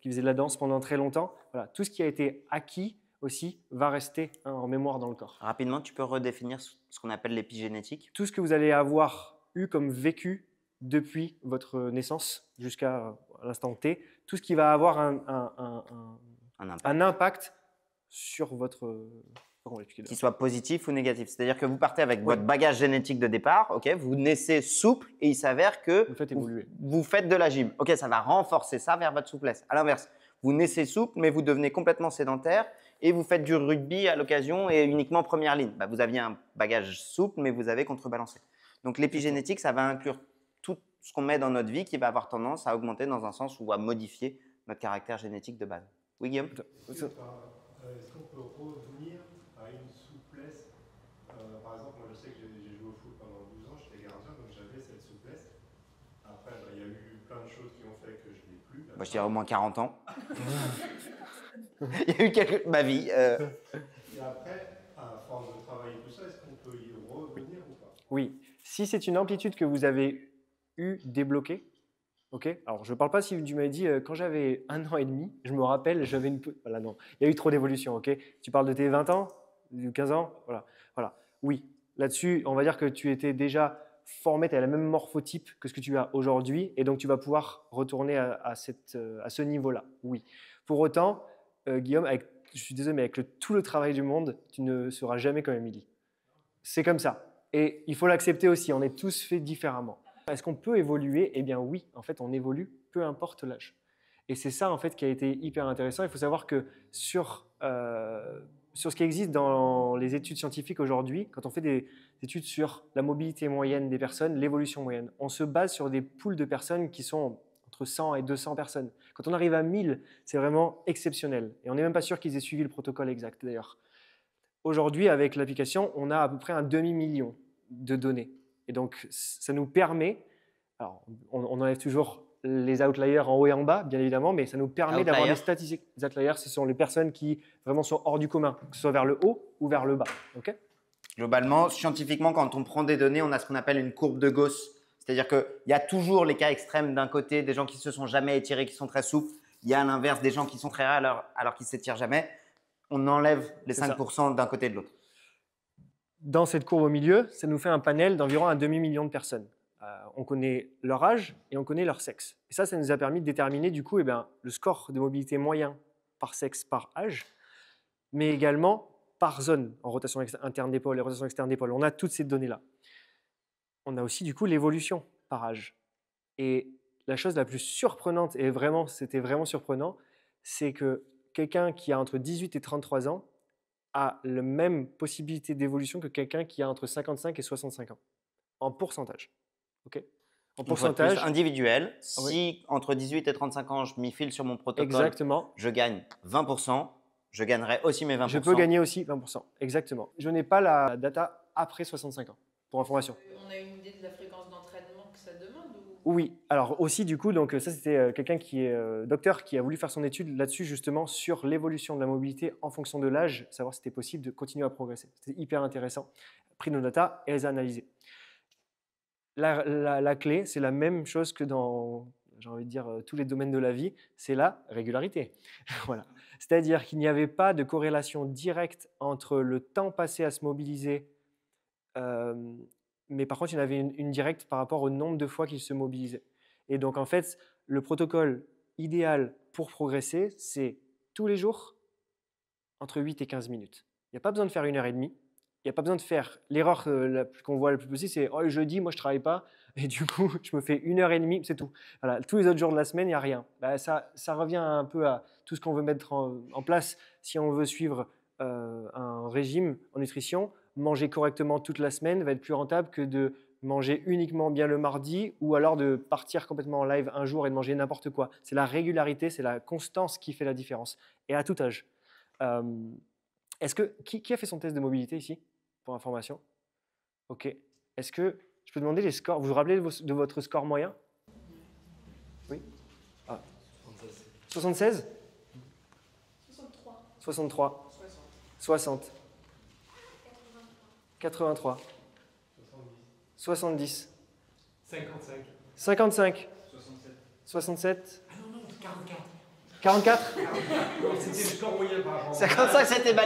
qui faisait de la danse pendant très longtemps. Voilà, tout ce qui a été acquis aussi va rester en mémoire dans le corps. Rapidement, tu peux redéfinir ce qu'on appelle l'épigénétique? Tout ce que vous allez avoir eu comme vécu depuis votre naissance jusqu'à l'instant T, tout ce qui va avoir un impact sur votre... Qu'il soit positif ou négatif. C'est-à-dire que vous partez avec votre bagage génétique de départ, vous naissez souple et il s'avère que vous faites de la gym. Ça va renforcer ça vers votre souplesse. À l'inverse, vous naissez souple mais vous devenez complètement sédentaire et vous faites du rugby à l'occasion et uniquement première ligne. Vous aviez un bagage souple mais vous avez contrebalancé. Donc l'épigénétique, ça va inclure tout ce qu'on met dans notre vie qui va avoir tendance à augmenter dans un sens ou à modifier notre caractère génétique de base. Oui, Guillaume? Est-ce qu'on peut revenir à une souplesse? Par exemple, moi je sais que j'ai joué au foot pendant 12 ans, j'étais gardien, donc j'avais cette souplesse. Après, il y a eu plein de choses qui ont fait que je ne l'ai plus. Je dirais au moins 40 ans. Il y a eu ma vie. Et après, à force de travailler tout ça, est-ce qu'on peut y revenir ou pas? Oui. Si c'est une amplitude que vous avez eu débloquée, alors je ne parle pas si tu m'avais dit quand j'avais 1 an et demi, je me rappelle, j'avais une... Voilà, non, il y a eu trop d'évolution, Tu parles de tes 20 ans, 15 ans, voilà. Oui, là-dessus, on va dire que tu étais déjà formé, tu as le même morphotype que ce que tu as aujourd'hui, et donc tu vas pouvoir retourner à ce niveau-là. Oui. Pour autant, Guillaume, je suis désolé, mais avec tout le travail du monde, tu ne seras jamais comme Émilie. C'est comme ça. Et il faut l'accepter aussi, on est tous faits différemment. Est-ce qu'on peut évoluer? Eh bien oui, en fait, on évolue, peu importe l'âge. Et c'est ça, en fait, qui a été hyper intéressant. Il faut savoir que sur ce qui existe dans les études scientifiques aujourd'hui, quand on fait des études sur la mobilité moyenne des personnes, l'évolution moyenne, on se base sur des poules de personnes qui sont entre 100 et 200 personnes. Quand on arrive à 1000, c'est vraiment exceptionnel. Et on n'est même pas sûr qu'ils aient suivi le protocole exact, d'ailleurs. Aujourd'hui, avec l'application, on a à peu près un demi-million de données. Et donc, ça nous permet, alors on enlève toujours les outliers en haut et en bas, bien évidemment, mais ça nous permet d'avoir des statistiques. Les outliers, ce sont les personnes qui vraiment sont hors du commun, que ce soit vers le haut ou vers le bas. Okay. Globalement, scientifiquement, quand on prend des données, on a ce qu'on appelle une courbe de Gauss. C'est-à-dire qu'il y a toujours les cas extrêmes d'un côté, des gens qui ne se sont jamais étirés, qui sont très souples. Il y a à l'inverse des gens qui sont très rares alors qu'ils ne s'étirent jamais. On enlève les 5% d'un côté et de l'autre. Dans cette courbe au milieu, ça nous fait un panel d'environ un demi-million de personnes. On connaît leur âge et on connaît leur sexe. Et ça nous a permis de déterminer du coup le score de mobilité moyen par sexe, par âge, mais également par zone, en rotation interne d'épaule et rotation externe d'épaule. On a toutes ces données-là. On a aussi du coup l'évolution par âge. Et la chose la plus surprenante, et vraiment, c'était vraiment surprenant, c'est que quelqu'un qui a entre 18 et 33 ans a la même possibilité d'évolution que quelqu'un qui a entre 55 et 65 ans, en pourcentage. Okay. En pourcentage individuel, si entre 18 et 35 ans, je m'y file sur mon protocole, exactement. Je gagne 20%, je gagnerai aussi mes 20%. Je peux gagner aussi 20%, exactement. Je n'ai pas la data après 65 ans, pour information. On a une idée de la fréquence d'entraînement que ça demande Oui, alors aussi du coup, donc ça c'était quelqu'un qui est docteur qui a voulu faire son étude là-dessus justement sur l'évolution de la mobilité en fonction de l'âge, savoir si c'était possible de continuer à progresser. C'était hyper intéressant. Pris nos data et les a analysées. La clé, c'est la même chose que dans, j'ai envie de dire, tous les domaines de la vie, c'est la régularité. Voilà. C'est-à-dire qu'il n'y avait pas de corrélation directe entre le temps passé à se mobiliser, mais par contre, il y en avait une directe par rapport au nombre de fois qu'il se mobilisait. Et donc, en fait, le protocole idéal pour progresser, c'est tous les jours, entre 8 et 15 minutes. Il n'y a pas besoin de faire 1h30. Il n'y a pas besoin de faire l'erreur qu'on voit le plus possible, c'est oh, le jeudi, moi je ne travaille pas, et du coup, je me fais 1h30, c'est tout. Voilà. Tous les autres jours de la semaine, il n'y a rien. Ça revient un peu à tout ce qu'on veut mettre en place si on veut suivre un régime en nutrition. Manger correctement toute la semaine va être plus rentable que de manger uniquement bien le mardi ou alors de partir complètement en live un jour et de manger n'importe quoi. C'est la régularité, c'est la constance qui fait la différence, et à tout âge. Qui a fait son test de mobilité ici, pour information? Ok. Est-ce que je peux demander les scores? Vous vous rappelez de votre score moyen? Oui. 76? 63. 60. 83. 70. 55. 67. Ah non, 44. 44? C'était le score moyen par rapport à 55, c'était ma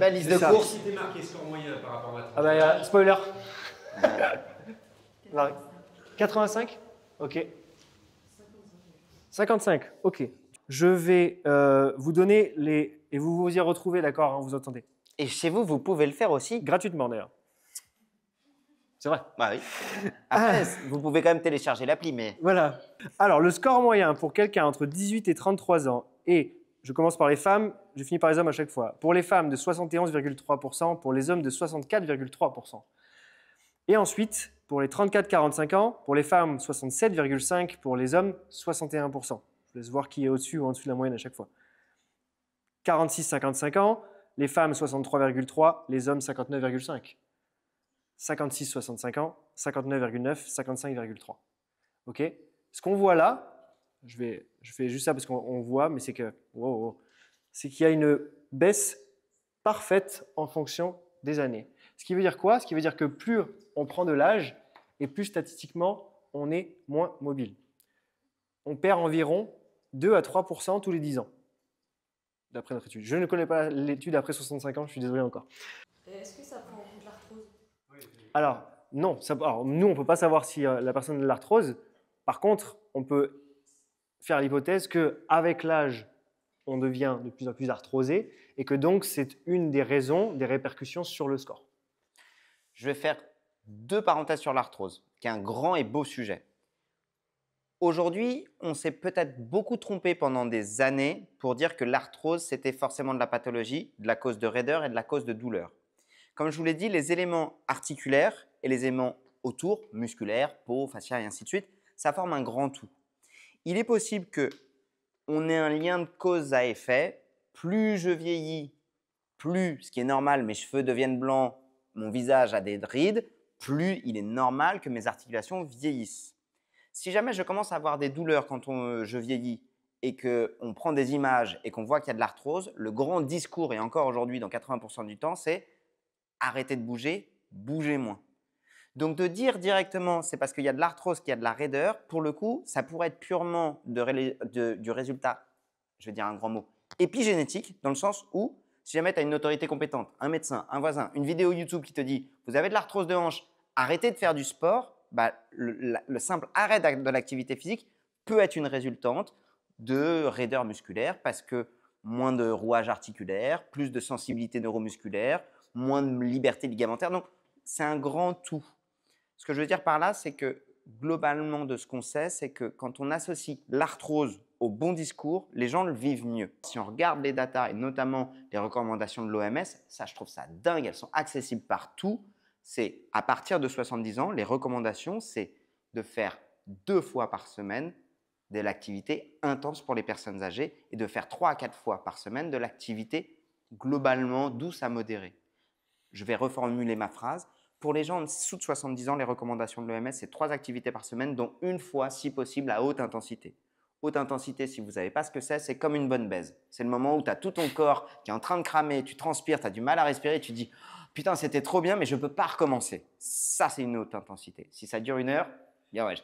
liste de course. C'était marqué score moyen par rapport à la Ah bah, spoiler. 85? Ok. 55, ok. Je vais vous donner les... Et vous vous y retrouvez, d'accord, hein, vous entendez? Et chez vous, vous pouvez le faire aussi. Gratuitement, d'ailleurs. C'est vrai. Bah oui. Après, vous pouvez quand même télécharger l'appli, mais... Voilà. Alors, le score moyen pour quelqu'un entre 18 et 33 ans, et je commence par les femmes, je finis par les hommes à chaque fois. Pour les femmes, de 71,3%, pour les hommes, de 64,3%. Et ensuite, pour les 34-45 ans, pour les femmes, 67,5%, pour les hommes, 61%. Je laisse voir qui est au-dessus ou en dessous de la moyenne à chaque fois. 46-55 ans, les femmes, 63,3%, les hommes, 59,5%. 56-65 ans, 59,9, 55,3. Ok. Ce qu'on voit là, je fais juste ça parce qu'on voit, mais c'est que c'est qu'il y a une baisse parfaite en fonction des années. Ce qui veut dire quoi? Ce qui veut dire que plus on prend de l'âge et plus statistiquement on est moins mobile. On perd environ 2 à 3% tous les 10 ans, d'après notre étude. Je ne connais pas l'étude après 65 ans, je suis désolé encore. Est-ce que ça prend en compte l'arthrose? Alors, non. Alors, nous, on ne peut pas savoir si la personne a de l'arthrose. Par contre, on peut faire l'hypothèse qu'avec l'âge, on devient de plus en plus arthrosé et que donc c'est une des raisons, des répercussions sur le score. Je vais faire 2 parenthèses sur l'arthrose, qui est un grand et beau sujet. Aujourd'hui, on s'est peut-être beaucoup trompé pendant des années pour dire que l'arthrose, c'était forcément de la pathologie, de la cause de raideur et de la cause de douleur. Comme je vous l'ai dit, les éléments articulaires et les éléments autour, musculaires, peau, fascia et ainsi de suite, ça forme un grand tout. Il est possible qu'on ait un lien de cause à effet. Plus je vieillis, plus, ce qui est normal, mes cheveux deviennent blancs, mon visage a des rides, plus il est normal que mes articulations vieillissent. Si jamais je commence à avoir des douleurs quand je vieillis et qu'on prend des images et qu'on voit qu'il y a de l'arthrose, le grand discours, et encore aujourd'hui dans 80% du temps, c'est arrêtez de bouger, bougez moins. Donc de dire directement c'est parce qu'il y a de l'arthrose qu'il y a de la raideur, pour le coup, ça pourrait être purement du résultat, je vais dire un grand mot, épigénétique, dans le sens où si jamais tu as une autorité compétente, un médecin, un voisin, une vidéo YouTube qui te dit vous avez de l'arthrose de hanche, arrêtez de faire du sport, bah, le simple arrêt de l'activité physique peut être une résultante de raideur musculaire parce que moins de rouage articulaire, plus de sensibilité neuromusculaire, moins de liberté ligamentaire. Donc, c'est un grand tout. Ce que je veux dire par là, c'est que globalement, de ce qu'on sait, c'est que quand on associe l'arthrose au bon discours, les gens le vivent mieux. Si on regarde les datas et notamment les recommandations de l'OMS, ça, je trouve ça dingue, elles sont accessibles partout. C'est à partir de 70 ans, les recommandations, c'est de faire 2 fois par semaine de l'activité intense pour les personnes âgées et de faire 3 à 4 fois par semaine de l'activité globalement douce à modérée. Je vais reformuler ma phrase. Pour les gens en dessous de 70 ans, les recommandations de l'OMS, c'est 3 activités par semaine, dont une fois, si possible, à haute intensité. Haute intensité, si vous ne savez pas ce que c'est comme une bonne baise. C'est le moment où tu as tout ton corps qui est en train de cramer, tu transpires, tu as du mal à respirer, tu te dis « Putain, c'était trop bien, mais je ne peux pas recommencer. » Ça, c'est une haute intensité. Si ça dure 1 heure, bien ouais.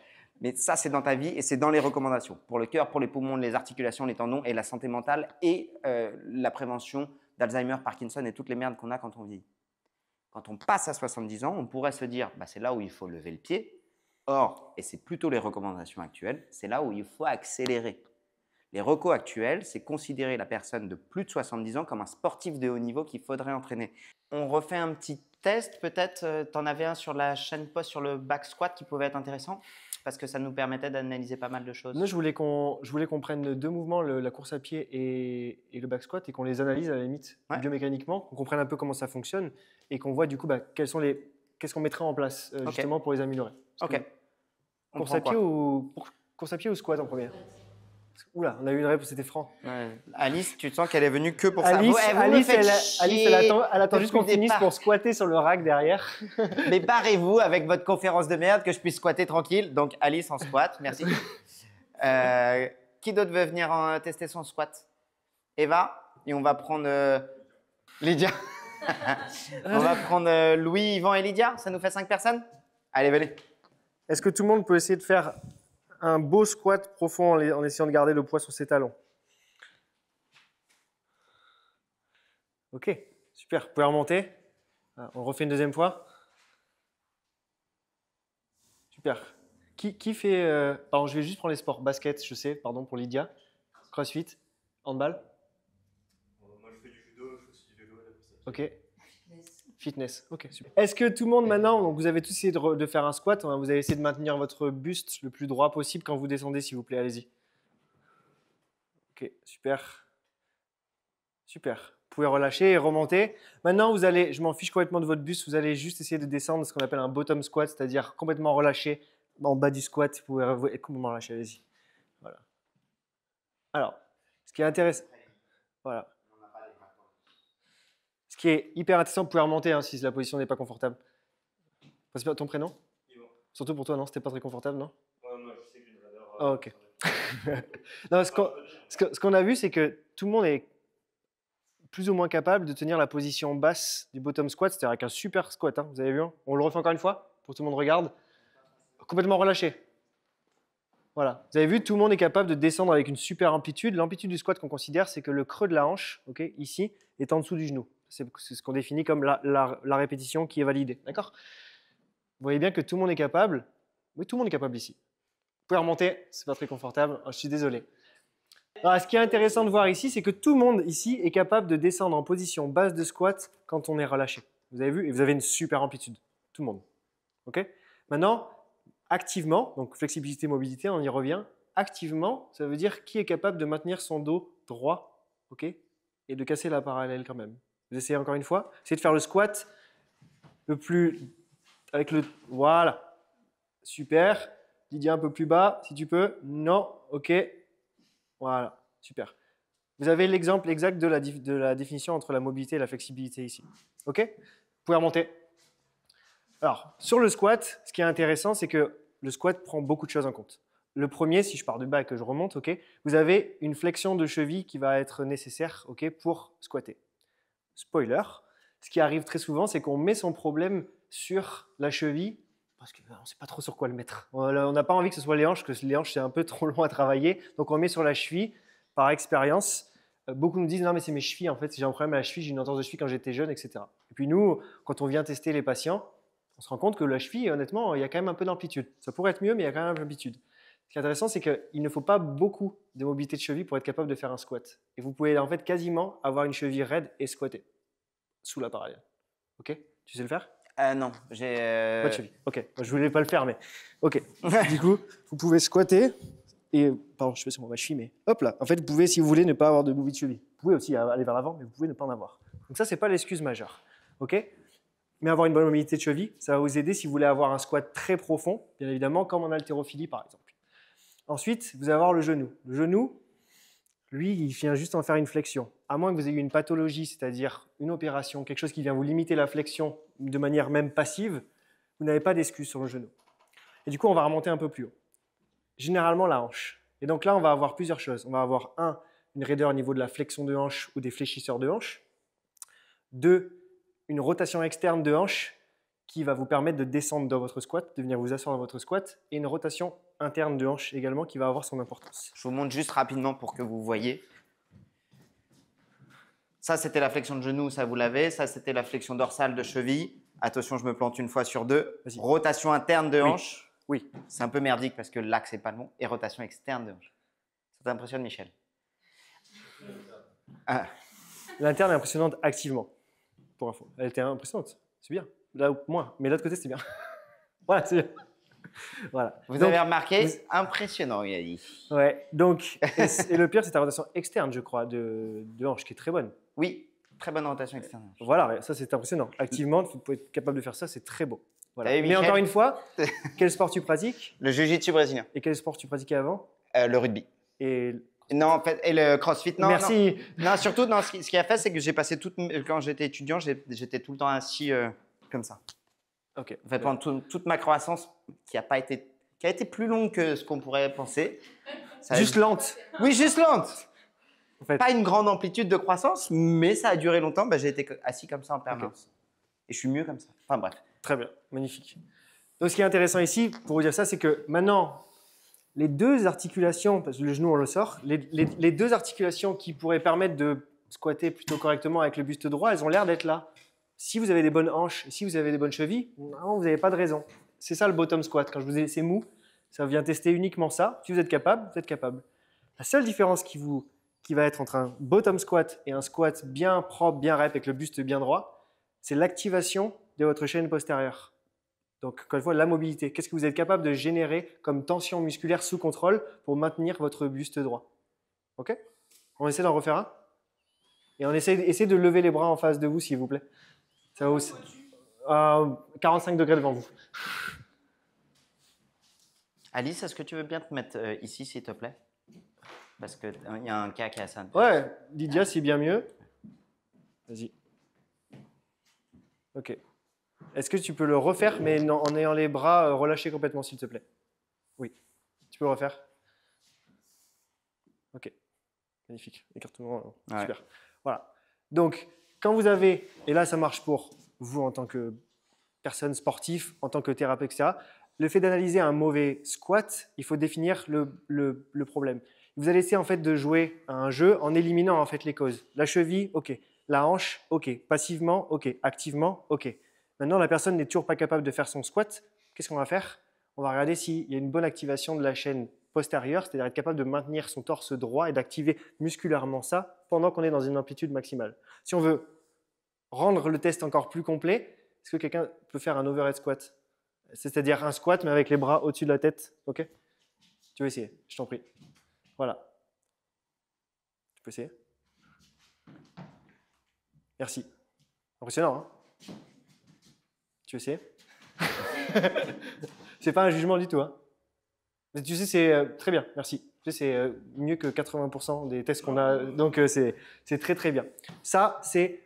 Mais ça, c'est dans ta vie et c'est dans les recommandations. Pour le cœur, pour les poumons, les articulations, les tendons et la santé mentale et la prévention d'Alzheimer, Parkinson et toutes les merdes qu'on a quand on vieillit. Quand on passe à 70 ans, on pourrait se dire bah, c'est là où il faut lever le pied. Or, et c'est plutôt les recommandations actuelles, c'est là où il faut accélérer. Les recos actuels, c'est considérer la personne de plus de 70 ans comme un sportif de haut niveau qu'il faudrait entraîner. On refait un petit test, peut-être, tu en avais un sur la chaîne post sur le back squat qui pouvait être intéressant parce que ça nous permettait d'analyser pas mal de choses. Moi, je voulais qu'on prenne 2 mouvements, la course à pied et le back squat, et qu'on les analyse à la limite biomécaniquement, qu'on comprenne un peu comment ça fonctionne et qu'on voit du coup qu'est-ce qu'on mettrait en place justement pour les améliorer. Course à pied ou squat en premier? Oula, on a eu une réponse, c'était franc. Ouais. Alice, tu te sens qu'elle est venue que pour Alice, ça. Alice, elle attend juste qu'on finisse pour squatter sur le rack derrière. Mais barrez-vous avec votre conférence de merde que je puisse squatter tranquille. Donc Alice en squat, merci. Qui d'autre veut venir tester son squat? Eva, et on va prendre Lydia. On va prendre Louis, Yvan et Lydia. Ça nous fait 5 personnes? Allez, venez. Est-ce que tout le monde peut essayer de faire un beau squat profond en essayant de garder le poids sur ses talons? Ok, super. Vous pouvez remonter. On refait une deuxième fois. Super. Qui fait… Pardon, je vais juste prendre les sports. Basket, je sais, pardon, pour Lydia. Crossfit, handball. Moi, je fais du judo, je fais aussi du vélo. Ok. Fitness, ok, super. Est-ce que tout le monde maintenant, donc vous avez tous essayé de faire un squat, vous avez essayé de maintenir votre buste le plus droit possible quand vous descendez, s'il vous plaît, allez-y. Ok, super. Super. Vous pouvez relâcher et remonter. Maintenant, vous allez, je m'en fiche complètement de votre buste, vous allez juste essayer de descendre ce qu'on appelle un bottom squat, c'est-à-dire complètement relâché en bas du squat, vous pouvez complètement relâcher, allez-y. Voilà. Alors, ce qui est intéressant, voilà. Ce qui est hyper intéressant, vous pouvez remonter si la position n'est pas confortable. C'est pas ton prénom? Surtout pour toi, non? C'était pas très confortable, non? Moi, je sais que j'ai une valeur. Oh, ok. Non, ce qu'on a vu, c'est que tout le monde est plus ou moins capable de tenir la position basse du bottom squat, c'est-à-dire avec un super squat. Vous avez vu? On le refait encore une fois pour que tout le monde regarde. Complètement relâché. Voilà. Vous avez vu, tout le monde est capable de descendre avec une super amplitude. L'amplitude du squat qu'on considère, c'est que le creux de la hanche, ici, est en dessous du genou. C'est ce qu'on définit comme la répétition qui est validée. D'accord? voyez bien que tout le monde est capable. Oui, tout le monde est capable ici. Vous pouvez remonter, c'est pas très confortable. Oh, je suis désolé. Alors, ce qui est intéressant de voir ici, c'est que tout le monde ici est capable de descendre en position basse de squat quand on est relâché. Vous avez vu? Et vous avez une super amplitude. Tout le monde. OK? Maintenant, activement, donc flexibilité, mobilité, on y revient. Activement, ça veut dire qui est capable de maintenir son dos droit, OK? Et de casser la parallèle quand même. Vous essayez encore une fois. Essayez de faire le squat le plus... avec le... Voilà. Super. Didier, un peu plus bas, si tu peux. Non. OK. Voilà. Super. Vous avez l'exemple exact de la définition entre la mobilité et la flexibilité ici. OK? Vous pouvez remonter. Alors, sur le squat, ce qui est intéressant, c'est que le squat prend beaucoup de choses en compte. Le premier, si je pars du bas et que je remonte, OK, vous avez une flexion de cheville qui va être nécessaire, OK, pour squatter. Spoiler, ce qui arrive très souvent, c'est qu'on met son problème sur la cheville parce qu'on ne sait pas trop sur quoi le mettre. On n'a pas envie que ce soit les hanches, parce que les hanches, c'est un peu trop long à travailler. Donc, on met sur la cheville par expérience. Beaucoup nous disent « Non, mais c'est mes chevilles, en fait, j'ai un problème à la cheville, j'ai une entorse de cheville quand j'étais jeune, etc. » Et puis nous, quand on vient tester les patients, on se rend compte que la cheville, honnêtement, il y a quand même un peu d'amplitude. Ça pourrait être mieux, mais il y a quand même un peu d'amplitude. Ce qui est intéressant, c'est qu'il ne faut pas beaucoup de mobilité de cheville pour être capable de faire un squat. Et vous pouvez en fait quasiment avoir une cheville raide et squatter sous la parallèle. OK? Tu sais le faire? Non, j'ai... Pas de cheville. OK. Je voulais pas le faire, mais OK. Du coup, vous pouvez squatter et... Pardon, je sais pas si on va cheville, mais hop là. En fait, vous pouvez, si vous voulez, ne pas avoir de mobilité de cheville. Vous pouvez aussi aller vers l'avant, mais vous pouvez ne pas en avoir. Donc ça, c'est pas l'excuse majeure. OK? Mais avoir une bonne mobilité de cheville, ça va vous aider si vous voulez avoir un squat très profond, bien évidemment, comme en haltérophilie, par exemple. Ensuite, vous allez avoir le genou. Le genou, lui, il vient juste en faire une flexion. À moins que vous ayez une pathologie, c'est-à-dire une opération, quelque chose qui vient vous limiter la flexion de manière même passive, vous n'avez pas d'excuse sur le genou. Et du coup, on va remonter un peu plus haut. Généralement, la hanche. Et donc là, on va avoir plusieurs choses. On va avoir, une raideur au niveau de la flexion de hanche ou des fléchisseurs de hanche. 2, une rotation externe de hanche qui va vous permettre de descendre dans votre squat, de venir vous asseoir dans votre squat, et une rotation interne de hanche également qui va avoir son importance. Je vous montre juste rapidement pour que vous voyez. Ça, c'était la flexion de genou, ça vous l'avez. Ça, c'était la flexion dorsale de cheville. Attention, je me plante une fois sur deux. Rotation interne de hanche. Oui. C'est un peu merdique parce que l'axe n'est pas le bon. Et rotation externe de hanche. Ça t'impressionne, Michel? L'interne est impressionnante activement, pour info. Elle était impressionnante, c'est bien. Là, moins, mais de l'autre côté, c'était bien. Voilà, c'est bien. Voilà. Vous avez remarqué, impressionnant, il a dit. Ouais, donc, et le pire, c'est ta rotation externe, je crois, de hanche, qui est très bonne. Oui, très bonne rotation externe. Voilà, ça, c'est impressionnant. Activement, vous pouvez être capable de faire ça, c'est très beau. Voilà. Hey, Mais Michel, encore une fois, quel sport tu pratiques? le jiu-jitsu brésilien. Et quel sport tu pratiquais avant? Le rugby. Et... Non, en fait, et le crossfit, non. Merci. Non, surtout, non, ce qui a fait, c'est que j'ai passé quand j'étais étudiant, j'étais tout le temps assis comme ça. Ok. En fait, pendant toute ma croissance, qui a été plus longue que ce qu'on pourrait penser. Juste lente. Oui, juste lente. En fait. Pas une grande amplitude de croissance, mais ça a duré longtemps. J'ai été assis comme ça en permanence. Et je suis mieux comme ça. Enfin bref. Très bien, magnifique. Donc ce qui est intéressant ici, pour vous dire ça, c'est que maintenant, les deux articulations, parce que le genou on le sort, les deux articulations qui pourraient permettre de squatter plutôt correctement avec le buste droit, elles ont l'air d'être là. Si vous avez des bonnes hanches, si vous avez des bonnes chevilles, non, vous n'avez pas de raison. C'est ça le bottom squat. Quand je vous dis c'est mou, ça vient tester uniquement ça. Si vous êtes capable, vous êtes capable. La seule différence qui va être entre un bottom squat et un squat bien propre, bien rep, avec le buste bien droit, c'est l'activation de votre chaîne postérieure. Donc, encore une fois, la mobilité. Qu'est-ce que vous êtes capable de générer comme tension musculaire sous contrôle pour maintenir votre buste droit? OK? On essaie d'en refaire un? Et on essaie de lever les bras en face de vous, s'il vous plaît. Ça va aussi. 45 degrés devant vous. Alice, est-ce que tu veux bien te mettre ici, s'il te plaît? Parce qu'il y a un cas qui est assez intéressant. Ouais, Lydia, c'est bien mieux. Vas-y. OK. Est-ce que tu peux le refaire, mais en ayant les bras relâchés complètement, s'il te plaît? Oui. Tu peux le refaire? OK. Magnifique. Écartement. Ouais. Super. Voilà. Donc, quand vous avez, et là, ça marche pour vous en tant que personne sportive, en tant que thérapeute, etc., le fait d'analyser un mauvais squat, il faut définir le problème. Vous allez essayer en fait de jouer à un jeu en éliminant en fait les causes. La cheville, OK. La hanche, OK. Passivement, OK. Activement, OK. Maintenant, la personne n'est toujours pas capable de faire son squat qu'est-ce qu'on va faire? On va regarder s'il y a une bonne activation de la chaîne postérieure, c'est-à-dire être capable de maintenir son torse droit et d'activer musculairement ça pendant qu'on est dans une amplitude maximale. Si on veut rendre le test encore plus complet, est-ce que quelqu'un peut faire un overhead squat? C'est-à-dire un squat mais avec les bras au-dessus de la tête. Ok? Tu veux essayer? Je t'en prie. Voilà. Tu peux essayer? Merci. Impressionnant, hein? Tu veux essayer? C'est pas un jugement du tout, hein? Mais tu sais, c'est très bien, merci. Tu sais, c'est mieux que 80% des tests qu'on a, donc c'est très très bien. Ça, c'est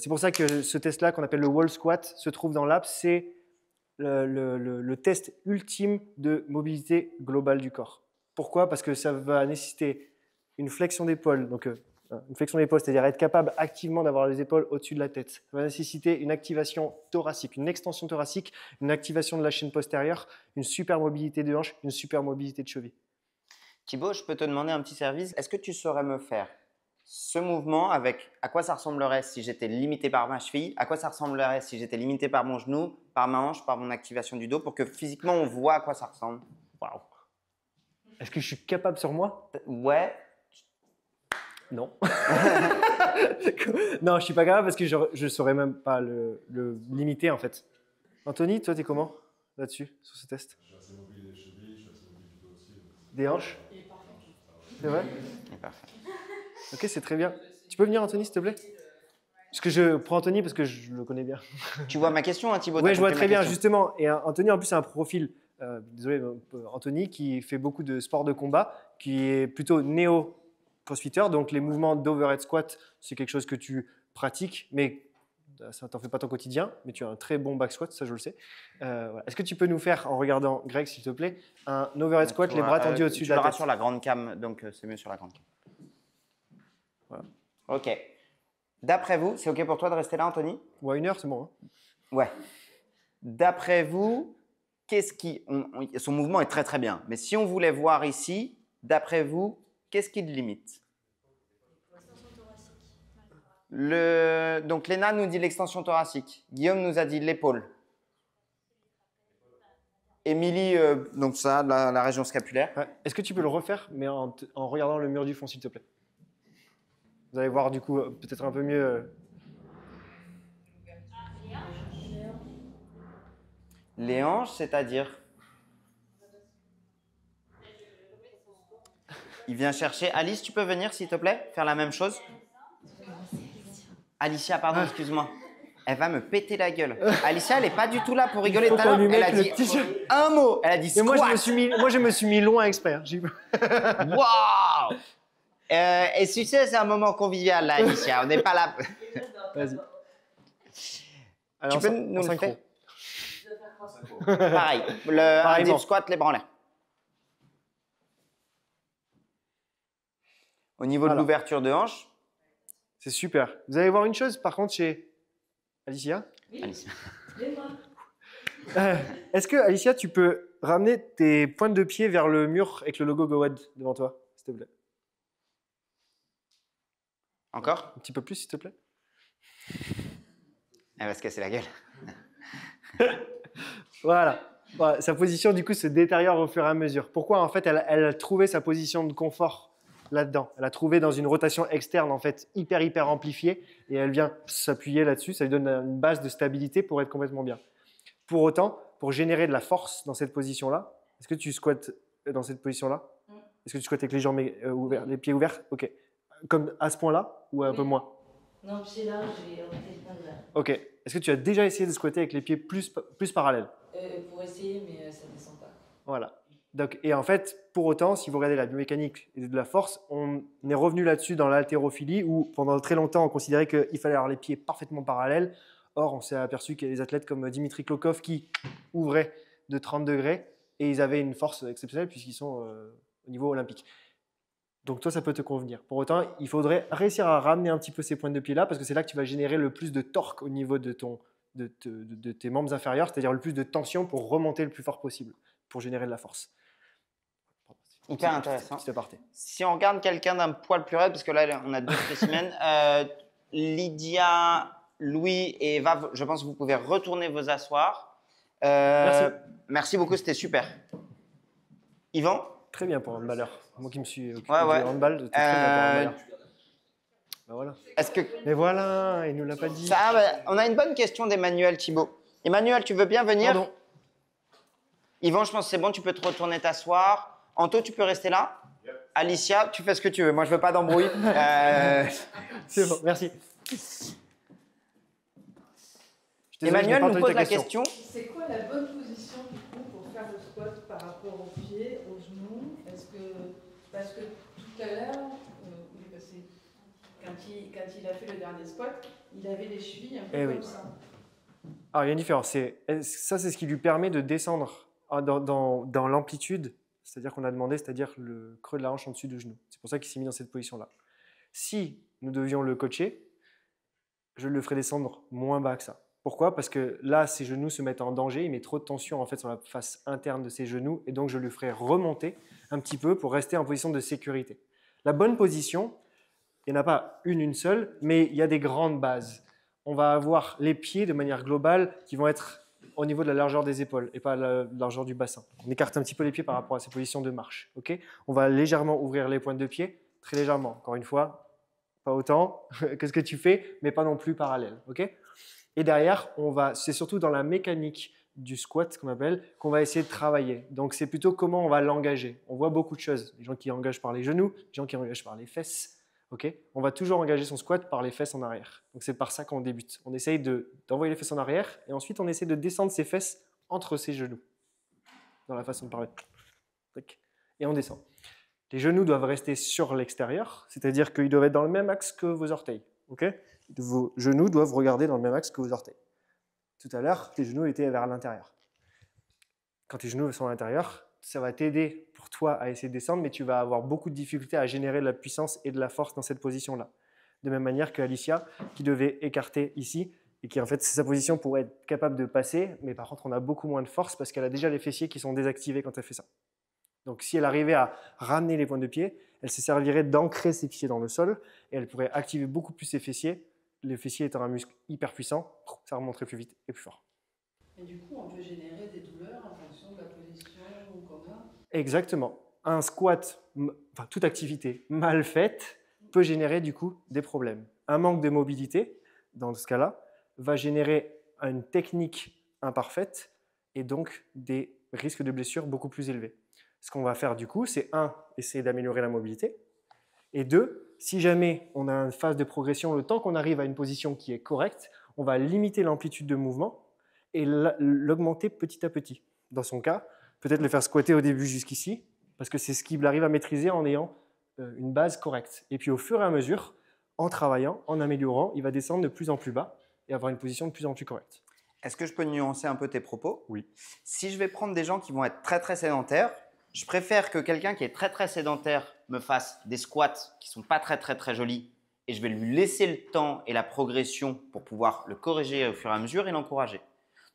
pour ça que ce test-là, qu'on appelle le wall squat, se trouve dans l'app. C'est le test ultime de mobilité globale du corps. Pourquoi? Parce que ça va nécessiter une flexion d'épaule, donc une flexion d'épaule, c'est-à-dire être capable activement d'avoir les épaules au-dessus de la tête. Ça va nécessiter une activation thoracique, une extension thoracique, une activation de la chaîne postérieure, une super mobilité de hanche, une super mobilité de cheville. Thibaut, je peux te demander un petit service. Est-ce que tu saurais me faire ce mouvement avec à quoi ça ressemblerait si j'étais limité par ma cheville, à quoi ça ressemblerait si j'étais limité par mon genou, par ma hanche, par mon activation du dos, pour que physiquement on voit à quoi ça ressemble? Waouh! Est-ce que je suis capable sur moi? Ouais. Non. Non, je ne suis pas capable parce que je ne saurais même pas le limiter en fait. Anthony, toi, tu es comment là-dessus, sur ce test? Je suis assez mobile des chevilles, je suis assez mobile du dos aussi. Des hanches? Il est parfait. C'est vrai? Il est parfait. Ok, c'est très bien. Tu peux venir, Anthony, s'il te plaît? Parce que je prends Anthony parce que je le connais bien. Tu vois ma question, hein, Thibaut? Oui, T'as je vois compris très ma bien, question. justement. Et Anthony, en plus, a un profil, désolé, Anthony, qui fait beaucoup de sports de combat, qui est plutôt néo-crossfitter. Donc, les mouvements d'overhead squat, c'est quelque chose que tu pratiques, mais ça t'en fait pas ton quotidien. Mais tu as un très bon back squat, ça, je le sais. Voilà. Est-ce que tu peux nous faire, en regardant Greg, s'il te plaît, un overhead squat, les bras tendus au-dessus de la Tu l'auras tête? sur la grande cam, donc c'est mieux sur la grande cam. Voilà. Ok. D'après vous, c'est ok pour toi de rester là, Anthony? Ouais, 1 heure, c'est bon. Hein. Ouais. D'après vous, son mouvement est très très bien. Mais si on voulait voir ici, d'après vous, qu'est-ce qui le limite? Donc Léna nous dit l'extension thoracique. Guillaume nous a dit l'épaule. Émilie, donc ça, la région scapulaire. Ouais. Est-ce que tu peux le refaire, mais en regardant le mur du fond, s'il te plaît? Vous allez voir du coup peut-être un peu mieux. Les hanches, c'est-à-dire? Il vient chercher. Alice, tu peux venir, s'il te plaît, faire la même chose? Alicia, pardon, excuse-moi. Elle va me péter la gueule. Alicia, elle n'est pas du tout là pour rigoler. Tout à l'heure, elle a dit un mot. Elle a dit Mais squat. moi, je me suis mis loin exprès. Hein. Waouh! Et tu sais, c'est un moment convivial là, Alicia. On n'est pas là. Vas-y. Tu peux nous le synchro. faire? Pareil. Un dip squat, les bras en l'air. Au niveau de l'ouverture de hanche. C'est super. Vous allez voir une chose, par contre, chez Alicia. Oui. Alicia. Est-ce que, Alicia, tu peux ramener tes pointes de pied vers le mur avec le logo GoWed devant toi, s'il te plaît? Encore? Un petit peu plus, s'il te plaît. Elle va se casser la gueule. Voilà. Voilà. Sa position, du coup, se détériore au fur et à mesure. Pourquoi? En fait, elle a trouvé sa position de confort là-dedans. Elle a trouvé dans une rotation externe, en fait, hyper amplifiée, et elle vient s'appuyer là-dessus. Ça lui donne une base de stabilité pour être complètement bien. Pour autant, pour générer de la force dans cette position-là, est-ce que tu squattes dans cette position-là? Est-ce que tu squattes avec les jambes ouvertes, les pieds ouverts? Ok. Comme à ce point-là ou un peu moins? Non, pieds là, j'ai orienté le là. Ok. Est-ce que tu as déjà essayé de squatter avec les pieds plus parallèles? Pour essayer, mais ça ne descend pas. Voilà. Donc, et en fait, pour autant, si vous regardez la biomécanique et de la force, on est revenu là-dessus dans l'haltérophilie où pendant très longtemps, on considérait qu'il fallait avoir les pieds parfaitement parallèles. Or, on s'est aperçu qu'il y a des athlètes comme Dimitri Klokov qui ouvraient de 30 degrés et ils avaient une force exceptionnelle puisqu'ils sont au niveau olympique. Donc toi, ça peut te convenir. Pour autant, il faudrait réussir à ramener un petit peu ces pointes de pied là parce que c'est là que tu vas générer le plus de torque au niveau de tes membres inférieurs, c'est-à-dire le plus de tension pour remonter le plus fort possible, pour générer de la force. Hyper intéressant. Petit aparté. Si on regarde quelqu'un d'un poil plus raide, parce que là, on a deux spécimens, Lydia, Louis et Eva, je pense que vous pouvez retourner vos asseoir. Merci. Merci beaucoup, c'était super. Yvan? Très bien pour un handballeur. Moi qui me suis occupé Ouais. du handball, c'était très bien pour un handballeur. Ben voilà. Est-ce que Mais voilà, il nous l'a pas dit. ça, on a une bonne question d'Emmanuel Thibault. Emmanuel, tu veux bien venir? Pardon. Yvan, je pense que c'est bon, tu peux te retourner t'asseoir. Anto, tu peux rester là? Alicia, tu fais ce que tu veux. Moi, je veux pas d'embrouille. C'est bon, merci. Emmanuel nous pose la question. C'est quoi la bonne position du coup pour faire le squat par rapport aux pieds, aux genoux? Est-ce que parce que tout à l'heure, quand il a fait le dernier squat, il avait les chevilles un peu comme ça. Alors il y a une différence. Ça, c'est ce qui lui permet de descendre dans l'amplitude, c'est-à-dire qu'on a demandé, c'est-à-dire le creux de la hanche en dessus du genou. C'est pour ça qu'il s'est mis dans cette position-là. Si nous devions le coacher, je le ferais descendre moins bas que ça. Pourquoi? Parce que là, ses genoux se mettent en danger, il met trop de tension en fait sur la face interne de ses genoux, et donc je lui ferai remonter un petit peu pour rester en position de sécurité. La bonne position, il n'y en a pas une seule, mais il y a des grandes bases. On va avoir les pieds de manière globale qui vont être au niveau de la largeur des épaules et pas la largeur du bassin. On écarte un petit peu les pieds par rapport à ces positions de marche. Okay, on va légèrement ouvrir les pointes de pied, très légèrement. Encore une fois, pas autant que ce que tu fais, mais pas non plus parallèle. Okay, et derrière, c'est surtout dans la mécanique du squat, qu'on appelle, qu'on va essayer de travailler. Donc, c'est plutôt comment on va l'engager. On voit beaucoup de choses. Les gens qui engagent par les genoux, les gens qui engagent par les fesses. Okay, on va toujours engager son squat par les fesses en arrière. Donc, c'est par ça qu'on débute. On essaye d'envoyer les fesses en arrière et ensuite, on essaie de descendre ses fesses entre ses genoux. Dans la façon de parler. Et on descend. Les genoux doivent rester sur l'extérieur, c'est-à-dire qu'ils doivent être dans le même axe que vos orteils. Okay, vos genoux doivent regarder dans le même axe que vos orteils. Tout à l'heure, tes genoux étaient vers l'intérieur. Quand tes genoux sont à l'intérieur, ça va t'aider pour toi à essayer de descendre, mais tu vas avoir beaucoup de difficultés à générer de la puissance et de la force dans cette position-là. De même manière qu'Alicia, qui devait écarter ici, et qui en fait, c'est sa position pour être capable de passer, mais par contre, on a beaucoup moins de force parce qu'elle a déjà les fessiers qui sont désactivés quand elle fait ça. Donc, si elle arrivait à ramener les pointes de pied, elle se servirait d'ancrer ses pieds dans le sol, et elle pourrait activer beaucoup plus ses fessiers. Les fessiers étant un muscle hyper puissant, ça remonterait plus vite et plus fort. Et du coup, on peut générer des douleurs en fonction de la position qu'on a. Exactement. Un squat, enfin toute activité mal faite, peut générer du coup des problèmes. Un manque de mobilité, dans ce cas-là, va générer une technique imparfaite et donc des risques de blessures beaucoup plus élevés. Ce qu'on va faire du coup, c'est essayer d'améliorer la mobilité, et 2, si jamais on a une phase de progression, le temps qu'on arrive à une position qui est correcte, on va limiter l'amplitude de mouvement et l'augmenter petit à petit. Dans son cas, peut-être le faire squatter au début jusqu'ici, parce que c'est ce qu'il arrive à maîtriser en ayant une base correcte. Et puis au fur et à mesure, en travaillant, en améliorant, il va descendre de plus en plus bas et avoir une position de plus en plus correcte. Est-ce que je peux nuancer un peu tes propos? Oui. Si je vais prendre des gens qui vont être très très sédentaires, je préfère que quelqu'un qui est très très sédentaire me fasse des squats qui ne sont pas très très très jolis et je vais lui laisser le temps et la progression pour pouvoir le corriger au fur et à mesure et l'encourager.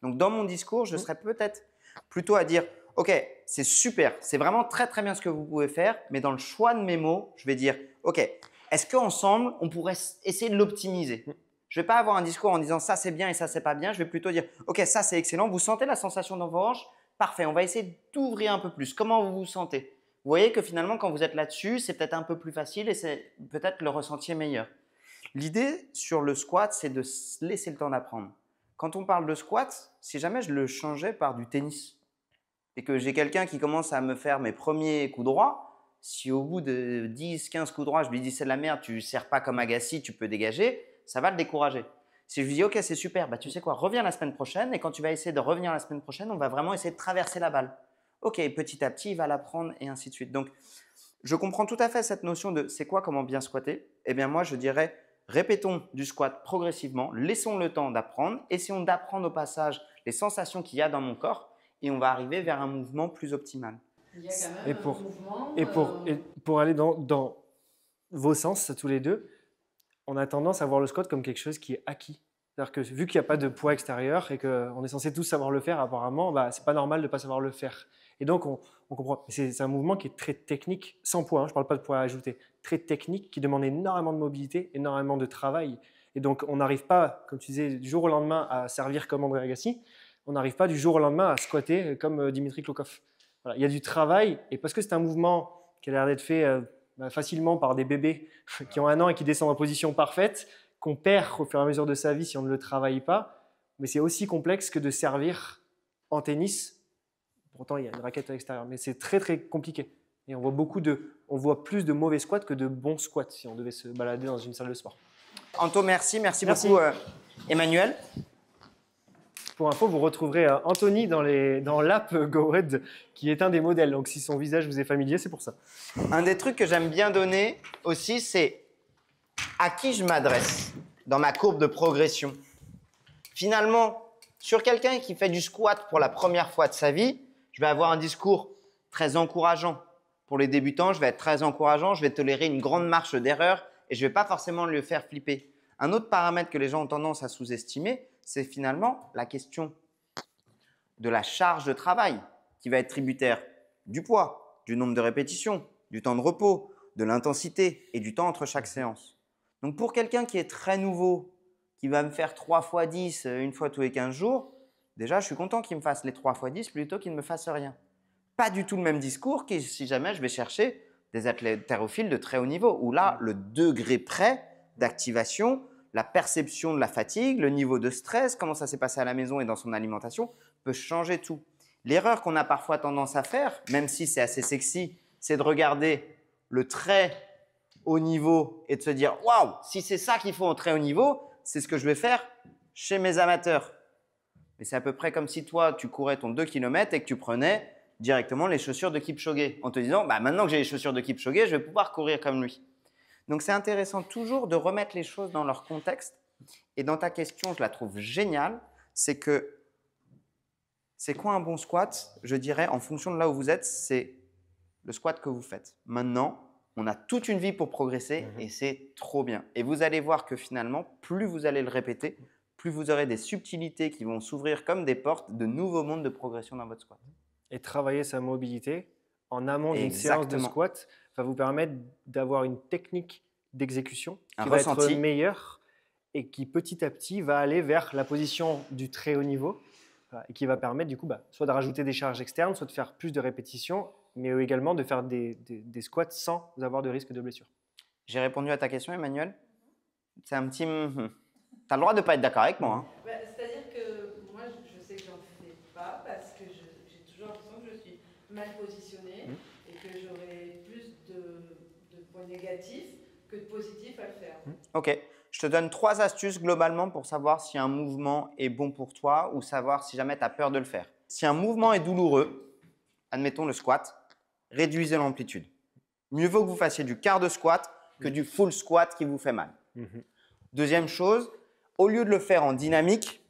Donc dans mon discours, je serais peut-être plutôt à dire « Ok, c'est super, c'est vraiment très très bien ce que vous pouvez faire, mais dans le choix de mes mots, je vais dire « Ok, est-ce qu'ensemble, on pourrait essayer de l'optimiser ?» Je ne vais pas avoir un discours en disant « Ça c'est bien et ça c'est pas bien », je vais plutôt dire « Ok, ça c'est excellent, vous sentez la sensation dans vos hanches ? Parfait, on va essayer d'ouvrir un peu plus. Comment vous vous sentez? Vous voyez que finalement, quand vous êtes là-dessus, c'est peut-être un peu plus facile et c'est peut-être le ressenti est meilleur. L'idée sur le squat, c'est de se laisser le temps d'apprendre. Quand on parle de squat, si jamais je le changeais par du tennis et que j'ai quelqu'un qui commence à me faire mes premiers coups droits, si au bout de 10, 15 coups droits, je lui dis c'est de la merde, tu ne sers pas comme Agassi, tu peux dégager, ça va le décourager. Si je lui dis ok, c'est super, bah, tu sais quoi, reviens la semaine prochaine et quand tu vas essayer de revenir la semaine prochaine, on va vraiment essayer de traverser la balle. Ok, petit à petit, il va l'apprendre et ainsi de suite. Donc, je comprends tout à fait cette notion de c'est quoi, comment bien squatter. Eh bien, moi, je dirais répétons du squat progressivement, laissons le temps d'apprendre, essayons d'apprendre au passage les sensations qu'il y a dans mon corps et on va arriver vers un mouvement plus optimal. Il y a quand même un mouvement… Et pour aller dans vos sens, tous les deux, on a tendance à voir le squat comme quelque chose qui est acquis. C'est-à-dire que vu qu'il n'y a pas de poids extérieur et qu'on est censé tous savoir le faire apparemment, bah, ce n'est pas normal de ne pas savoir le faire. Et donc, on comprend. C'est un mouvement qui est très technique, sans poids, hein, je ne parle pas de poids à ajouter, très technique, qui demande énormément de mobilité, énormément de travail. Et donc, on n'arrive pas, comme tu disais, du jour au lendemain à servir comme André Agassi. on n'arrive pas du jour au lendemain à squatter comme Dimitri Klokov. Voilà, il y a du travail, et parce que c'est un mouvement qui a l'air d'être fait facilement par des bébés qui ont 1 an et qui descendent en position parfaite, qu'on perd au fur et à mesure de sa vie si on ne le travaille pas. Mais c'est aussi complexe que de servir en tennis. Pourtant, il y a une raquette à l'extérieur, mais c'est très très compliqué. Et on voit plus de mauvais squats que de bons squats si on devait se balader dans une salle de sport. Anto, merci beaucoup Emmanuel. Pour info, vous retrouverez Anthony dans l'app GoWed, qui est un des modèles. Donc, si son visage vous est familier, c'est pour ça. Un des trucs que j'aime bien donner aussi, c'est à qui je m'adresse dans ma courbe de progression. Finalement, sur quelqu'un qui fait du squat pour la première fois de sa vie, je vais avoir un discours très encourageant. Pour les débutants, je vais être très encourageant, je vais tolérer une grande marge d'erreur et je ne vais pas forcément le faire flipper. Un autre paramètre que les gens ont tendance à sous-estimer, c'est finalement la question de la charge de travail qui va être tributaire du poids, du nombre de répétitions, du temps de repos, de l'intensité et du temps entre chaque séance. Donc pour quelqu'un qui est très nouveau, qui va me faire 3 x 10 une fois tous les 15 jours, déjà je suis content qu'il me fasse les 3 x 10 plutôt qu'il ne me fasse rien. Pas du tout le même discours que si jamais je vais chercher des haltérophiles de très haut niveau, où là, le degré près d'activation, la perception de la fatigue, le niveau de stress, comment ça s'est passé à la maison et dans son alimentation, peut changer tout. L'erreur qu'on a parfois tendance à faire, même si c'est assez sexy, c'est de regarder le très haut niveau et de se dire « Waouh, si c'est ça qu'il faut en très haut niveau, c'est ce que je vais faire chez mes amateurs. » Mais c'est à peu près comme si toi, tu courais ton 2 km et que tu prenais directement les chaussures de Kipchoge en te disant bah, « Maintenant que j'ai les chaussures de Kipchoge, je vais pouvoir courir comme lui. » Donc, c'est intéressant toujours de remettre les choses dans leur contexte. Et dans ta question, je la trouve géniale, c'est que c'est quoi un bon squat? Je dirais, en fonction de là où vous êtes, c'est le squat que vous faites. Maintenant, on a toute une vie pour progresser et c'est trop bien. Et vous allez voir que finalement, plus vous allez le répéter, plus vous aurez des subtilités qui vont s'ouvrir comme des portes de nouveaux mondes de progression dans votre squat. Et travailler sa mobilité en amont d'une séance de squat va vous permettre d'avoir une technique d'exécution qui va être meilleure et qui petit à petit va aller vers la position du très haut niveau et qui va permettre du coup soit de rajouter des charges externes, soit de faire plus de répétitions, mais également de faire des squats sans avoir de risque de blessure. J'ai répondu à ta question, Emmanuel. C'est un petit… Tu as le droit de ne pas être d'accord avec moi. Hein. C'est-à-dire que moi, je sais que j'en fais pas parce que j'ai toujours l'impression que je suis mal positionnée et que j'aurai plus de points négatifs que de positifs à le faire. Ok. Je te donne 3 astuces globalement pour savoir si un mouvement est bon pour toi ou savoir si jamais tu as peur de le faire. Si un mouvement est douloureux, admettons le squat, réduisez l'amplitude. Mieux vaut que vous fassiez du quart de squat que du full squat qui vous fait mal. Deuxième chose, au lieu de le faire en dynamique,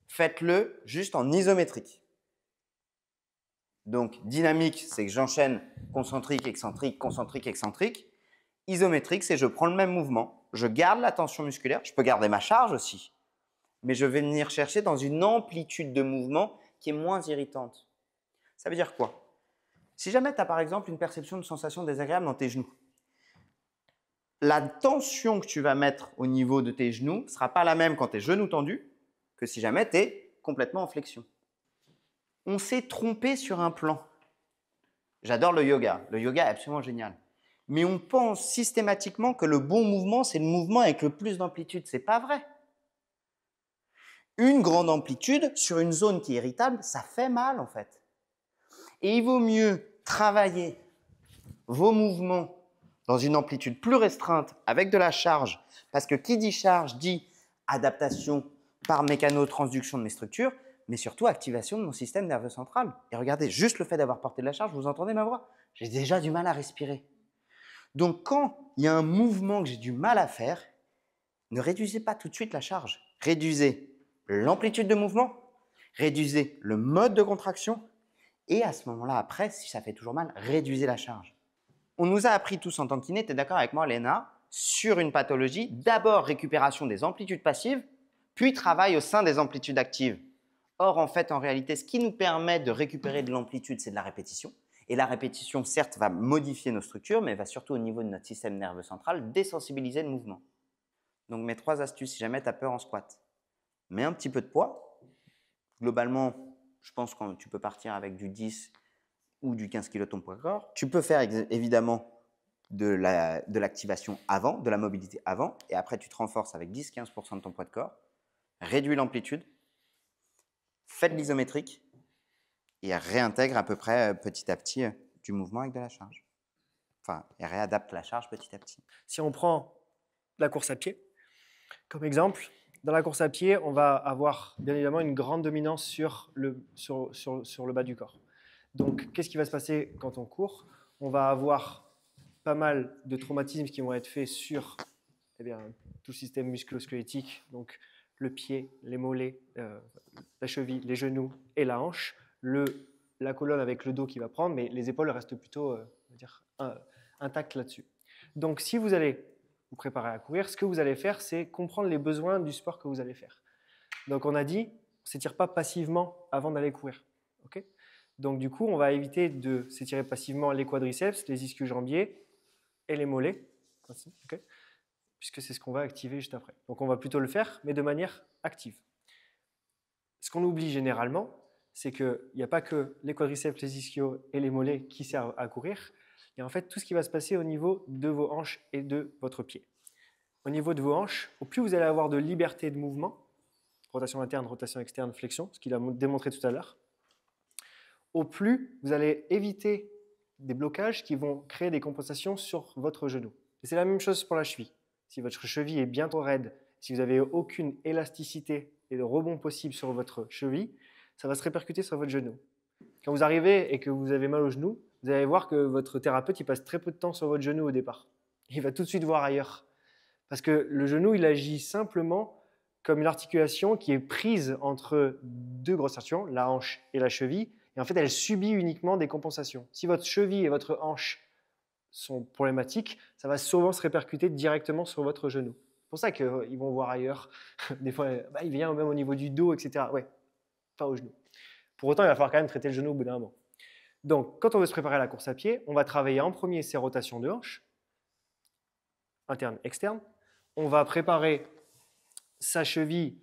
faites-le juste en isométrique. Donc, dynamique, c'est que j'enchaîne concentrique, excentrique, concentrique, excentrique. Isométrique, c'est je prends le même mouvement, je garde la tension musculaire, je peux garder ma charge aussi, mais je vais venir chercher dans une amplitude de mouvement qui est moins irritante. Ça veut dire quoi? Si jamais tu as par exemple une perception de sensation désagréable dans tes genoux, la tension que tu vas mettre au niveau de tes genoux ne sera pas la même quand tu es genoux tendus que si jamais tu es complètement en flexion. On s'est trompé sur un plan. J'adore le yoga. Le yoga est absolument génial. Mais on pense systématiquement que le bon mouvement, c'est le mouvement avec le plus d'amplitude. Ce n'est pas vrai. Une grande amplitude sur une zone qui est irritable, ça fait mal en fait. Et il vaut mieux travailler vos mouvements dans une amplitude plus restreinte avec de la charge, parce que qui dit charge dit adaptation par mécanotransduction de mes structures, mais surtout activation de mon système nerveux central. Et regardez, juste le fait d'avoir porté de la charge, vous entendez ma voix? J'ai déjà du mal à respirer. Donc, quand il y a un mouvement que j'ai du mal à faire, ne réduisez pas tout de suite la charge. Réduisez l'amplitude de mouvement, réduisez le mode de contraction et à ce moment-là, après, si ça fait toujours mal, réduisez la charge. On nous a appris tous en tant que kiné, tu es d'accord avec moi, Léna, sur une pathologie, d'abord récupération des amplitudes passives, puis travail au sein des amplitudes actives. Or, en fait, en réalité, ce qui nous permet de récupérer de l'amplitude, c'est de la répétition. Et la répétition, certes, va modifier nos structures, mais va surtout au niveau de notre système nerveux central désensibiliser le mouvement. Donc, mes 3 astuces, si jamais tu as peur en squat, mets un petit peu de poids. Globalement, je pense que tu peux partir avec du 10 ou du 15 kg ton poids de corps. Tu peux faire évidemment de l'activation avant, de la mobilité avant, et après tu te renforces avec 10-15% de ton poids de corps, réduis l'amplitude, fais de l'isométrique et réintègre à peu près petit à petit du mouvement avec de la charge. Enfin, et réadapte la charge petit à petit. Si on prend la course à pied comme exemple, dans la course à pied, on va avoir bien évidemment une grande dominance sur le bas du corps. Donc, qu'est-ce qui va se passer quand on court? On va avoir pas mal de traumatismes qui vont être faits sur tout le système musculo-squelettique, donc le pied, les mollets, la cheville, les genoux et la hanche, la colonne avec le dos qui va prendre, mais les épaules restent plutôt intactes là-dessus. Donc, si vous allez vous préparer à courir, ce que vous allez faire, c'est comprendre les besoins du sport que vous allez faire. Donc, on a dit, on ne s'étire pas passivement avant d'aller courir. Okay? Donc, du coup, on va éviter de s'étirer passivement les quadriceps, les ischio-jambiers et les mollets, okay? Puisque c'est ce qu'on va activer juste après. Donc, on va plutôt le faire, mais de manière active. Ce qu'on oublie généralement, c'est qu'il n'y a pas que les quadriceps, les ischios et les mollets qui servent à courir. Il y a en fait tout ce qui va se passer au niveau de vos hanches et de votre pied. Au niveau de vos hanches, au plus vous allez avoir de liberté de mouvement, rotation interne, rotation externe, flexion, ce qu'il a démontré tout à l'heure, au plus vous allez éviter des blocages qui vont créer des compensations sur votre genou. Et c'est la même chose pour la cheville. Si votre cheville est bien trop raide, si vous n'avez aucune élasticité et de rebond possible sur votre cheville, ça va se répercuter sur votre genou. Quand vous arrivez et que vous avez mal au genou, vous allez voir que votre thérapeute il passe très peu de temps sur votre genou au départ. Il va tout de suite voir ailleurs. Parce que le genou, il agit simplement comme une articulation qui est prise entre deux grosses articulations, la hanche et la cheville, et en fait, elle subit uniquement des compensations. Si votre cheville et votre hanche sont problématiques, ça va souvent se répercuter directement sur votre genou. C'est pour ça qu'ils vont voir ailleurs. Des fois, il vient même au niveau du dos, etc. Ouais, pas au genou. Pour autant, il va falloir quand même traiter le genou au bout d'un moment. Donc, quand on veut se préparer à la course à pied, on va travailler en premier ces rotations de hanches, interne, externe. On va préparer sa cheville,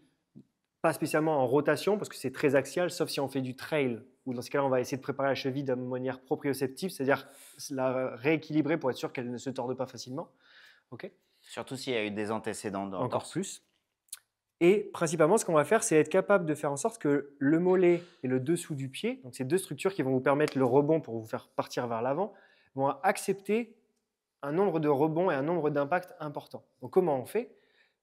pas spécialement en rotation, parce que c'est très axial, sauf si on fait du trail, ou dans ce cas-là, on va essayer de préparer la cheville de manière proprioceptive, c'est-à-dire la rééquilibrer pour être sûr qu'elle ne se torde pas facilement. Okay. Surtout s'il y a eu des antécédents. Encore plus. Et principalement, ce qu'on va faire, c'est être capable de faire en sorte que le mollet et le dessous du pied, donc ces deux structures qui vont vous permettre le rebond pour vous faire partir vers l'avant, vont accepter un nombre de rebonds et un nombre d'impacts importants. Donc comment on fait?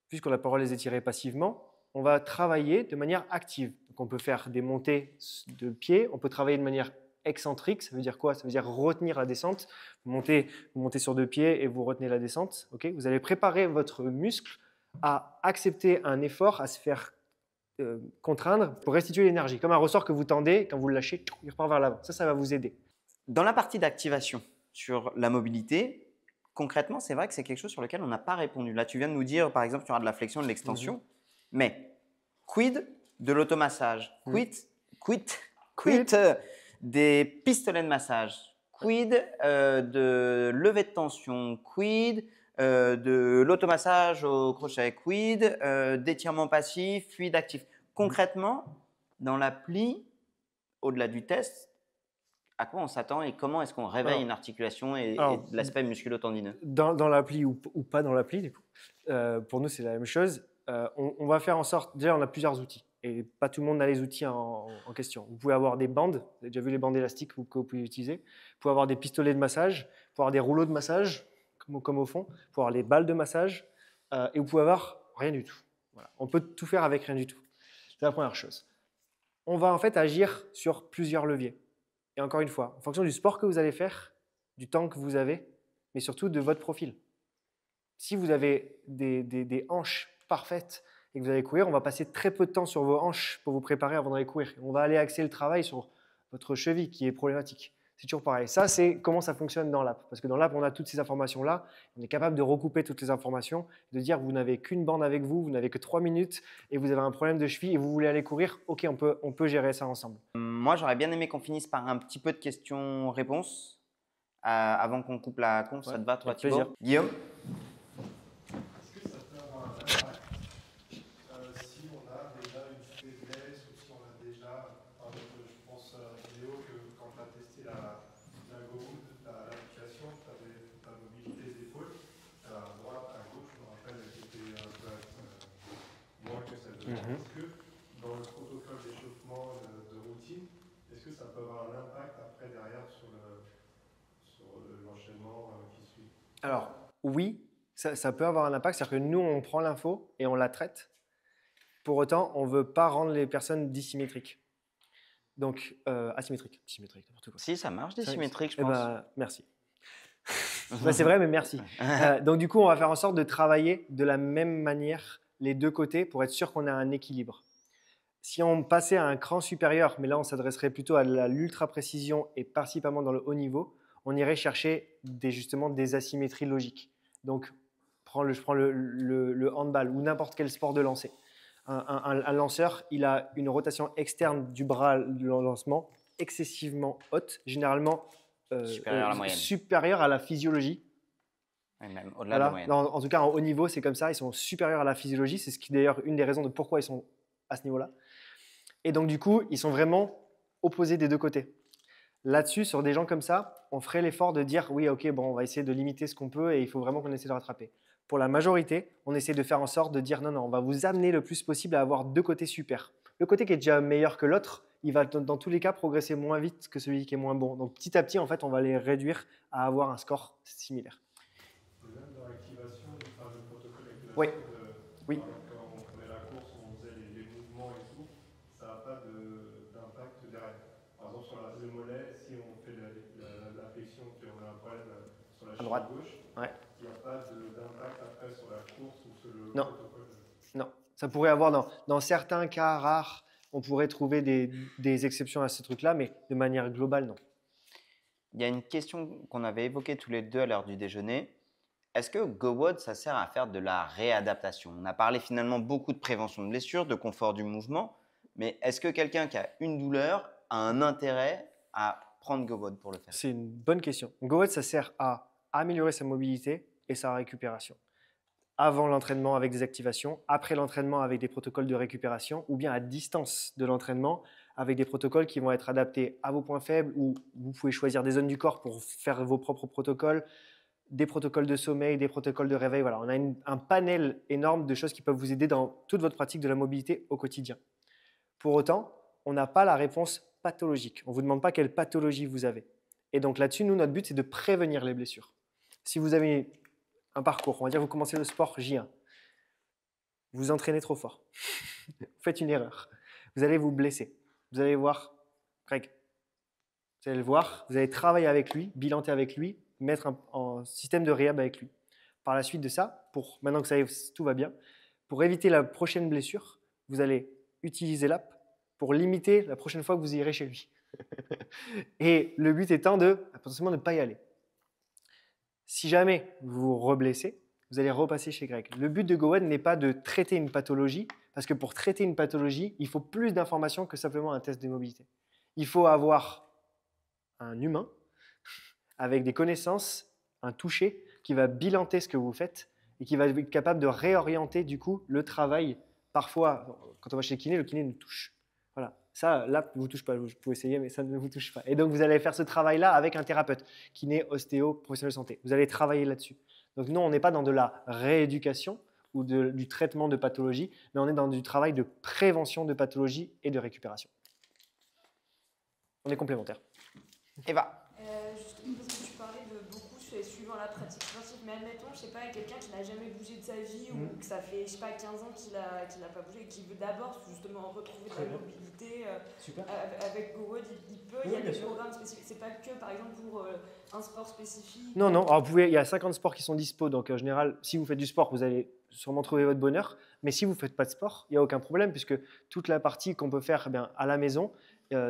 Puisqu'on n'a pas le droit de les étirer passivement, on va travailler de manière active. Donc on peut faire des montées de pied, on peut travailler de manière excentrique. Ça veut dire quoi? Ça veut dire retenir la descente. Vous montez sur deux pieds et vous retenez la descente. Okay, vous allez préparer votre muscle à accepter un effort, à se faire contraindre pour restituer l'énergie. Comme un ressort que vous tendez, quand vous le lâchez, il repart vers l'avant. Ça va vous aider. Dans la partie d'activation sur la mobilité, concrètement, c'est vrai que c'est quelque chose sur lequel on n'a pas répondu. Là, tu viens de nous dire, par exemple, tu auras de la flexion, de l'extension, mais quid de l'automassage? Quid des pistolets de massage? Quid de levée de tension? Quid de l'automassage au crochet? Quid d'étirement passif, fluide actif? Concrètement, dans l'appli, au-delà du test, à quoi on s'attend et comment est-ce qu'on réveille une articulation et l'aspect musculo-tendineux? Dans l'appli ou pas dans l'appli, du coup, pour nous, c'est la même chose. On va faire en sorte, déjà, on a plusieurs outils et pas tout le monde a les outils en question. Vous pouvez avoir des bandes, vous avez déjà vu les bandes élastiques que vous pouvez utiliser. Vous pouvez avoir des pistolets de massage, vous pouvez avoir des rouleaux de massage, comme au fond, vous pouvez avoir les balles de massage et vous pouvez avoir rien du tout. Voilà. On peut tout faire avec rien du tout. C'est la première chose. On va en fait agir sur plusieurs leviers. Et encore une fois, en fonction du sport que vous allez faire, du temps que vous avez, mais surtout de votre profil. Si vous avez des hanches parfaites et que vous allez courir, on va passer très peu de temps sur vos hanches pour vous préparer avant d'aller courir. On va aller axer le travail sur votre cheville qui est problématique. C'est toujours pareil. Ça, c'est comment ça fonctionne dans l'app. Parce que dans l'app, on a toutes ces informations-là. On est capable de recouper toutes les informations, de dire vous n'avez qu'une bande avec vous, vous n'avez que 3 minutes et vous avez un problème de cheville et vous voulez aller courir. Ok, on peut gérer ça ensemble. Moi, j'aurais bien aimé qu'on finisse par un petit peu de questions-réponses avant qu'on coupe la conf. Ça te va, toi, Thibaut? Guillaume? Est-ce que ça peut avoir un impact si on a déjà une faiblesse ou si on a déjà un autre Est-ce que dans le protocole d'échauffement de routine, est-ce que ça peut avoir un impact après derrière sur l'enchaînement qui suit? Alors, oui, ça peut avoir un impact. C'est-à-dire que nous, on prend l'info et on la traite. Pour autant, on ne veut pas rendre les personnes dissymétriques. Donc, asymétriques. Dissymétriques, n'importe quoi. Si, ça marche, dissymétrique, je pense. Merci. C'est vrai, mais merci. Donc, du coup, on va faire en sorte de travailler de la même manière les deux côtés pour être sûr qu'on a un équilibre. Si on passait à un cran supérieur, mais là, on s'adresserait plutôt à l'ultra-précision et principalement dans le haut niveau, on irait chercher justement des asymétries logiques. Donc, je prends le handball ou n'importe quel sport de lancer. Un lanceur, il a une rotation externe du bras de lancement excessivement haute, généralement supérieure à la physiologie. Et même au-delà de la moyenne. En tout cas, en haut niveau, c'est comme ça. Ils sont supérieurs à la physiologie. C'est d'ailleurs une des raisons de pourquoi ils sont à ce niveau-là. Et donc, du coup, ils sont vraiment opposés des deux côtés. Là-dessus, sur des gens comme ça, on ferait l'effort de dire oui, ok, bon, on va essayer de limiter ce qu'on peut et il faut vraiment qu'on essaie de rattraper. Pour la majorité, on essaie de faire en sorte de dire non, on va vous amener le plus possible à avoir deux côtés super. Le côté qui est déjà meilleur que l'autre, il va dans tous les cas progresser moins vite que celui qui est moins bon. Donc petit à petit, en fait, on va les réduire à avoir un score similaire. Même dans l'activation, le protocole d'activation, oui. Oui. Quand on prenait la course, on faisait les mouvements et tout, ça n'a pas d'impact derrière. Par exemple, sur le mollet, si on fait la flexion, puis on a un problème sur la cheville gauche, il n'y a pas d'impact après sur la course ou sur le protocole. Non, ça pourrait avoir dans certains cas rares, on pourrait trouver des exceptions à ce truc-là, mais de manière globale, non. Il y a une question qu'on avait évoquée tous les deux à l'heure du déjeuner. Est-ce que GoWOD, ça sert à faire de la réadaptation? On a parlé finalement beaucoup de prévention de blessures, de confort du mouvement, mais est-ce que quelqu'un qui a une douleur a un intérêt à prendre GoWOD pour le faire? C'est une bonne question. GoWOD, ça sert à améliorer sa mobilité et sa récupération. Avant l'entraînement avec des activations, après l'entraînement avec des protocoles de récupération, ou bien à distance de l'entraînement avec des protocoles qui vont être adaptés à vos points faibles, ou vous pouvez choisir des zones du corps pour faire vos propres protocoles, des protocoles de sommeil, des protocoles de réveil. Voilà, on a un panel énorme de choses qui peuvent vous aider dans toute votre pratique de la mobilité au quotidien. Pour autant, on n'a pas la réponse pathologique. On ne vous demande pas quelle pathologie vous avez. Et donc là-dessus, nous, notre but, c'est de prévenir les blessures. Si vous avez un parcours, on va dire vous commencez le sport J1, vous entraînez trop fort, vous faites une erreur, vous allez vous blesser, vous allez voir Greg, vous allez le voir, vous allez travailler avec lui, bilanter avec lui, mettre en système de réhab avec lui. Par la suite de ça, maintenant que tout va bien, pour éviter la prochaine blessure, vous allez utiliser l'app pour limiter la prochaine fois que vous irez chez lui. Et le but étant potentiellement de ne pas y aller. Si jamais vous vous reblessez, vous allez repasser chez Greg. Le but de GoWOD n'est pas de traiter une pathologie, parce que pour traiter une pathologie, il faut plus d'informations que simplement un test de mobilité. Il faut avoir un humain avec des connaissances, un toucher, qui va bilanter ce que vous faites et qui va être capable de réorienter du coup le travail. Parfois, quand on va chez le kiné nous touche. Voilà. Ça, là, ne vous touche pas. Vous pouvez essayer, mais ça ne vous touche pas. Et donc, vous allez faire ce travail-là avec un thérapeute, kiné, ostéo, professionnel de santé. Vous allez travailler là-dessus. Donc, nous, on n'est pas dans de la rééducation ou du traitement de pathologie, mais on est dans du travail de prévention de pathologie et de récupération. On est complémentaires. Eva. Justement, parce que tu parlais de beaucoup suivant la pratique sportive, mais admettons, je sais pas, quelqu'un qui n'a jamais bougé de sa vie ou que ça fait, je sais pas, 15 ans qu'il n'a pas bougé et qui veut d'abord justement retrouver de la mobilité avec GoWOD, il peut, il y a des programmes spécifiques, c'est pas que par exemple pour un sport spécifique. Non, alors il y a 50 sports qui sont dispo, donc en général, si vous faites du sport, vous allez sûrement trouver votre bonheur, mais si vous ne faites pas de sport, il n'y a aucun problème, puisque toute la partie qu'on peut faire à la maison,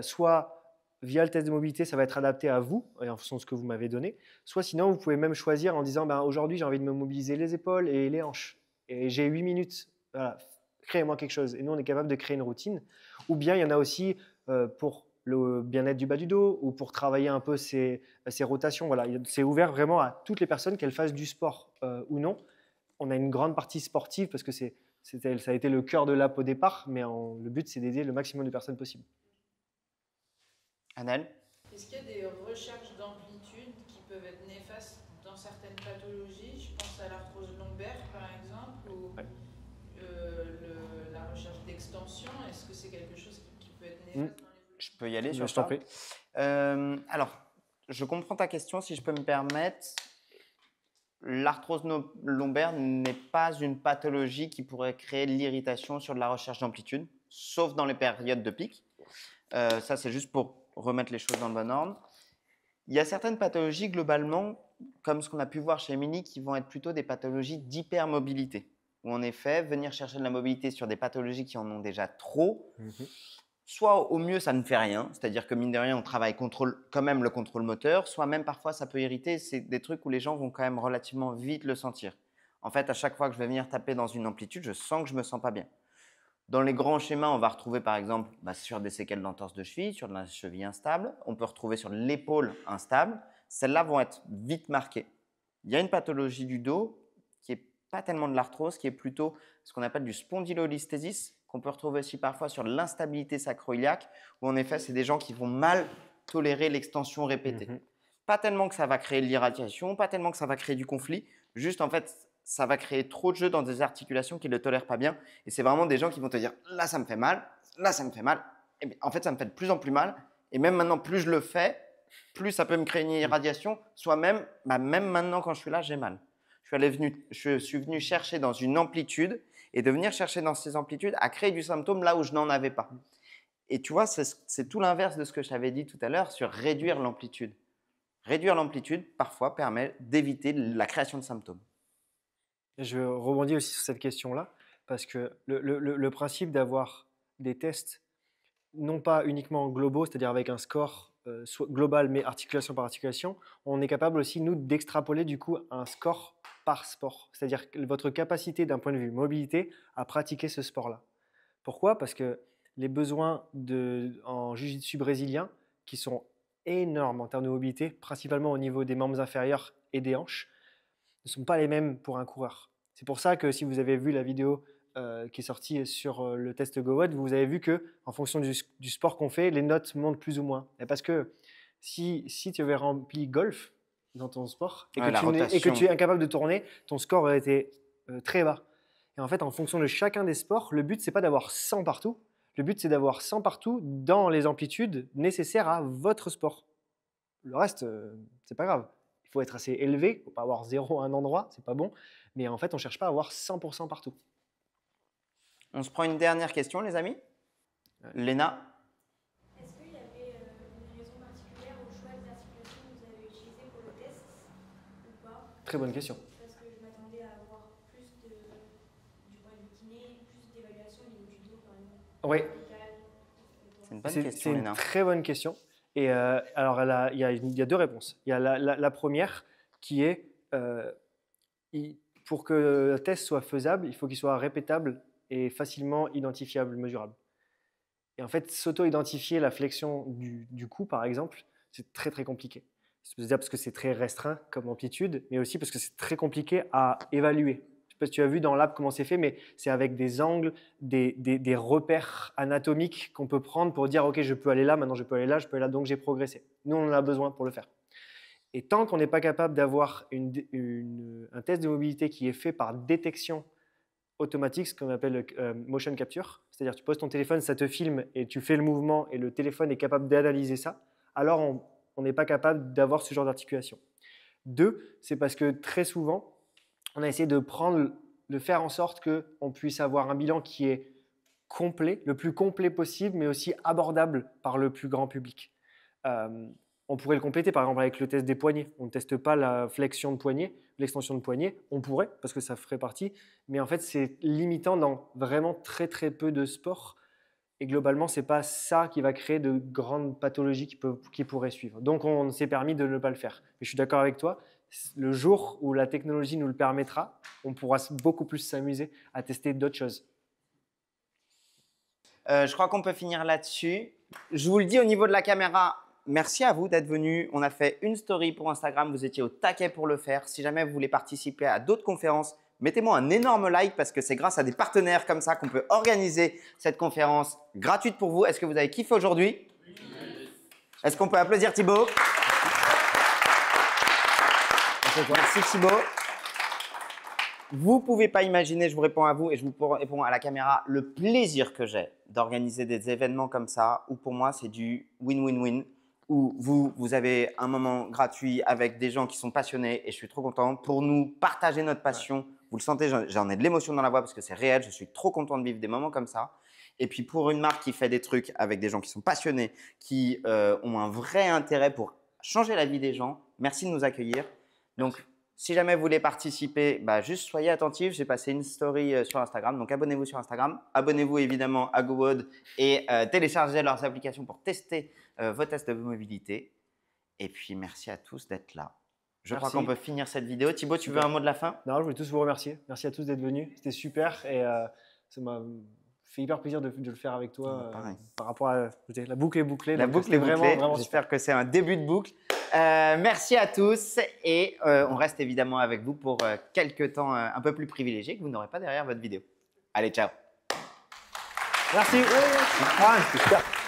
soit via le test de mobilité, ça va être adapté à vous, en fonction de ce que vous m'avez donné. Soit sinon, vous pouvez même choisir en disant aujourd'hui, j'ai envie de me mobiliser les épaules et les hanches. Et j'ai 8 minutes. Voilà, créez-moi quelque chose. Et nous, on est capable de créer une routine. Ou bien, il y en a aussi pour le bien-être du bas du dos ou pour travailler un peu ces rotations. Voilà, c'est ouvert vraiment à toutes les personnes, qu'elles fassent du sport ou non. On a une grande partie sportive parce que ça a été le cœur de l'app au départ, mais le but, c'est d'aider le maximum de personnes possible. Annelle? Est-ce qu'il y a des recherches d'amplitude qui peuvent être néfastes dans certaines pathologies? Je pense à l'arthrose lombaire, par exemple, ou la recherche d'extension, est-ce que c'est quelque chose qui peut être néfaste dans l'évolution? Je peux y aller sur Je t'en ça. prie. Alors, je comprends ta question, si je peux me permettre. L'arthrose lombaire n'est pas une pathologie qui pourrait créer de l'irritation sur de la recherche d'amplitude, sauf dans les périodes de pic. Ça, c'est juste pour remettre les choses dans le bon ordre. Il y a certaines pathologies, globalement, comme ce qu'on a pu voir chez Émilie, qui vont être plutôt des pathologies d'hypermobilité. Où en effet, venir chercher de la mobilité sur des pathologies qui en ont déjà trop, soit au mieux, ça ne fait rien, c'est-à-dire que mine de rien, on travaille quand même le contrôle moteur, soit même parfois, ça peut irriter. C'est des trucs où les gens vont quand même relativement vite le sentir. En fait, à chaque fois que je vais venir taper dans une amplitude, je sens que je ne me sens pas bien. Dans les grands schémas, on va retrouver par exemple sur des séquelles d'entorse de cheville, sur de la cheville instable. On peut retrouver sur l'épaule instable. Celles-là vont être vite marquées. Il y a une pathologie du dos qui n'est pas tellement de l'arthrose, qui est plutôt ce qu'on appelle du spondylolisthésis, qu'on peut retrouver aussi parfois sur l'instabilité sacro-iliaque, où en effet, c'est des gens qui vont mal tolérer l'extension répétée. Pas tellement que ça va créer de l'irradiation, pas tellement que ça va créer du conflit, juste en fait, ça va créer trop de jeu dans des articulations qui ne le tolèrent pas bien. Et c'est vraiment des gens qui vont te dire « là, ça me fait mal, là, ça me fait mal ». Et bien, en fait, ça me fait de plus en plus mal. Et même maintenant, plus je le fais, plus ça peut me créer une irradiation. Soit même, même maintenant, quand je suis là, j'ai mal. Je suis venu chercher dans une amplitude et de venir chercher dans ces amplitudes à créer du symptôme là où je n'en avais pas. Et tu vois, c'est tout l'inverse de ce que je t'avais dit tout à l'heure sur réduire l'amplitude. Réduire l'amplitude, parfois, permet d'éviter la création de symptômes. Je rebondis aussi sur cette question-là, parce que le principe d'avoir des tests, non pas uniquement globaux, c'est-à-dire avec un score global, mais articulation par articulation, on est capable aussi, nous, d'extrapoler du coup un score par sport, c'est-à-dire votre capacité d'un point de vue mobilité à pratiquer ce sport-là. Pourquoi? Parce que les besoins en jiu-jitsu brésilien, qui sont énormes en termes de mobilité, principalement au niveau des membres inférieurs et des hanches, ne sont pas les mêmes pour un coureur. C'est pour ça que si vous avez vu la vidéo qui est sortie sur le test GoWOD, vous avez vu qu'en fonction du sport qu'on fait, les notes montent plus ou moins. Et parce que si tu avais rempli golf dans ton sport et que tu es incapable de tourner, ton score aurait été très bas. Et en fait, en fonction de chacun des sports, le but, ce n'est pas d'avoir 100 partout. Le but, c'est d'avoir 100 partout dans les amplitudes nécessaires à votre sport. Le reste, ce n'est pas grave. Il faut être assez élevé, il ne faut pas avoir 0 à un endroit, ce n'est pas bon. Mais en fait, on ne cherche pas à avoir 100% partout. On se prend une dernière question, les amis. Léna. Est-ce qu'il y avait une raison particulière au choix des articulations que vous avez utilisées pour le test ou pas? Très bonne question. Parce que je m'attendais à avoir plus du point de vue kiné, plus d'évaluation au niveau du dos, par exemple. Oui. C'est une bonne question, Léna. C'est une très bonne question. Et alors, il y a deux réponses. Il y a la première qui est pour que le test soit faisable, il faut qu'il soit répétable et facilement identifiable, mesurable. Et en fait, s'auto-identifier la flexion du cou, par exemple, c'est très très compliqué. C'est-à-dire parce que c'est très restreint comme amplitude, mais aussi parce que c'est très compliqué à évaluer. Je ne sais pas si tu as vu dans l'app comment c'est fait, mais c'est avec des angles, des repères anatomiques qu'on peut prendre pour dire « Ok, je peux aller là, maintenant je peux aller là, je peux aller là, donc j'ai progressé ». Nous, on en a besoin pour le faire. Et tant qu'on n'est pas capable d'avoir un test de mobilité qui est fait par détection automatique, ce qu'on appelle motion capture, c'est-à-dire tu poses ton téléphone, ça te filme et tu fais le mouvement et le téléphone est capable d'analyser ça, alors on n'est pas capable d'avoir ce genre d'articulation. 2, c'est parce que très souvent, on a essayé de faire en sorte qu'on puisse avoir un bilan qui est complet, le plus complet possible, mais aussi abordable par le plus grand public. On pourrait le compléter par exemple avec le test des poignets. On ne teste pas la flexion de poignet, l'extension de poignet. On pourrait parce que ça ferait partie, mais en fait c'est limitant dans vraiment très très peu de sports. Et globalement, ce n'est pas ça qui va créer de grandes pathologies qui pourraient suivre. Donc on s'est permis de ne pas le faire. Mais je suis d'accord avec toi, le jour où la technologie nous le permettra, on pourra beaucoup plus s'amuser à tester d'autres choses. Je crois qu'on peut finir là-dessus. Je vous le dis au niveau de la caméra, merci à vous d'être venus. On a fait une story pour Instagram, vous étiez au taquet pour le faire. Si jamais vous voulez participer à d'autres conférences, mettez-moi un énorme like parce que c'est grâce à des partenaires comme ça qu'on peut organiser cette conférence gratuite pour vous. Est-ce que vous avez kiffé aujourd'hui? Oui. Est-ce qu'on peut applaudir Thibaut? Merci Thibaut. Vous ne pouvez pas imaginer, je vous réponds à vous et je vous réponds à la caméra, le plaisir que j'ai d'organiser des événements comme ça, où pour moi, c'est du win-win-win, où vous avez un moment gratuit avec des gens qui sont passionnés et je suis trop content. Pour nous partager notre passion, vous le sentez, j'en ai de l'émotion dans la voix parce que c'est réel, je suis trop content de vivre des moments comme ça. Et puis pour une marque qui fait des trucs avec des gens qui sont passionnés, qui ont un vrai intérêt pour changer la vie des gens, merci de nous accueillir. Donc, si jamais vous voulez participer, bah, juste soyez attentifs. J'ai passé une story sur Instagram, donc abonnez-vous sur Instagram. Abonnez-vous évidemment à GoWOD et téléchargez leurs applications pour tester vos tests de mobilité. Et puis, merci à tous d'être là. Je crois qu'on peut finir cette vidéo. Thibaut, tu veux un mot de la fin? Non, je voulais tous vous remercier. Merci à tous d'être venus. C'était super et ça m'a fait hyper plaisir de le faire avec toi. Par rapport à la boucle est bouclée. La boucle est bouclée. J'espère que c'est un début de boucle. Merci à tous et on reste évidemment avec vous pour quelques temps un peu plus privilégiés que vous n'aurez pas derrière votre vidéo. Allez, ciao. Merci. C'était super.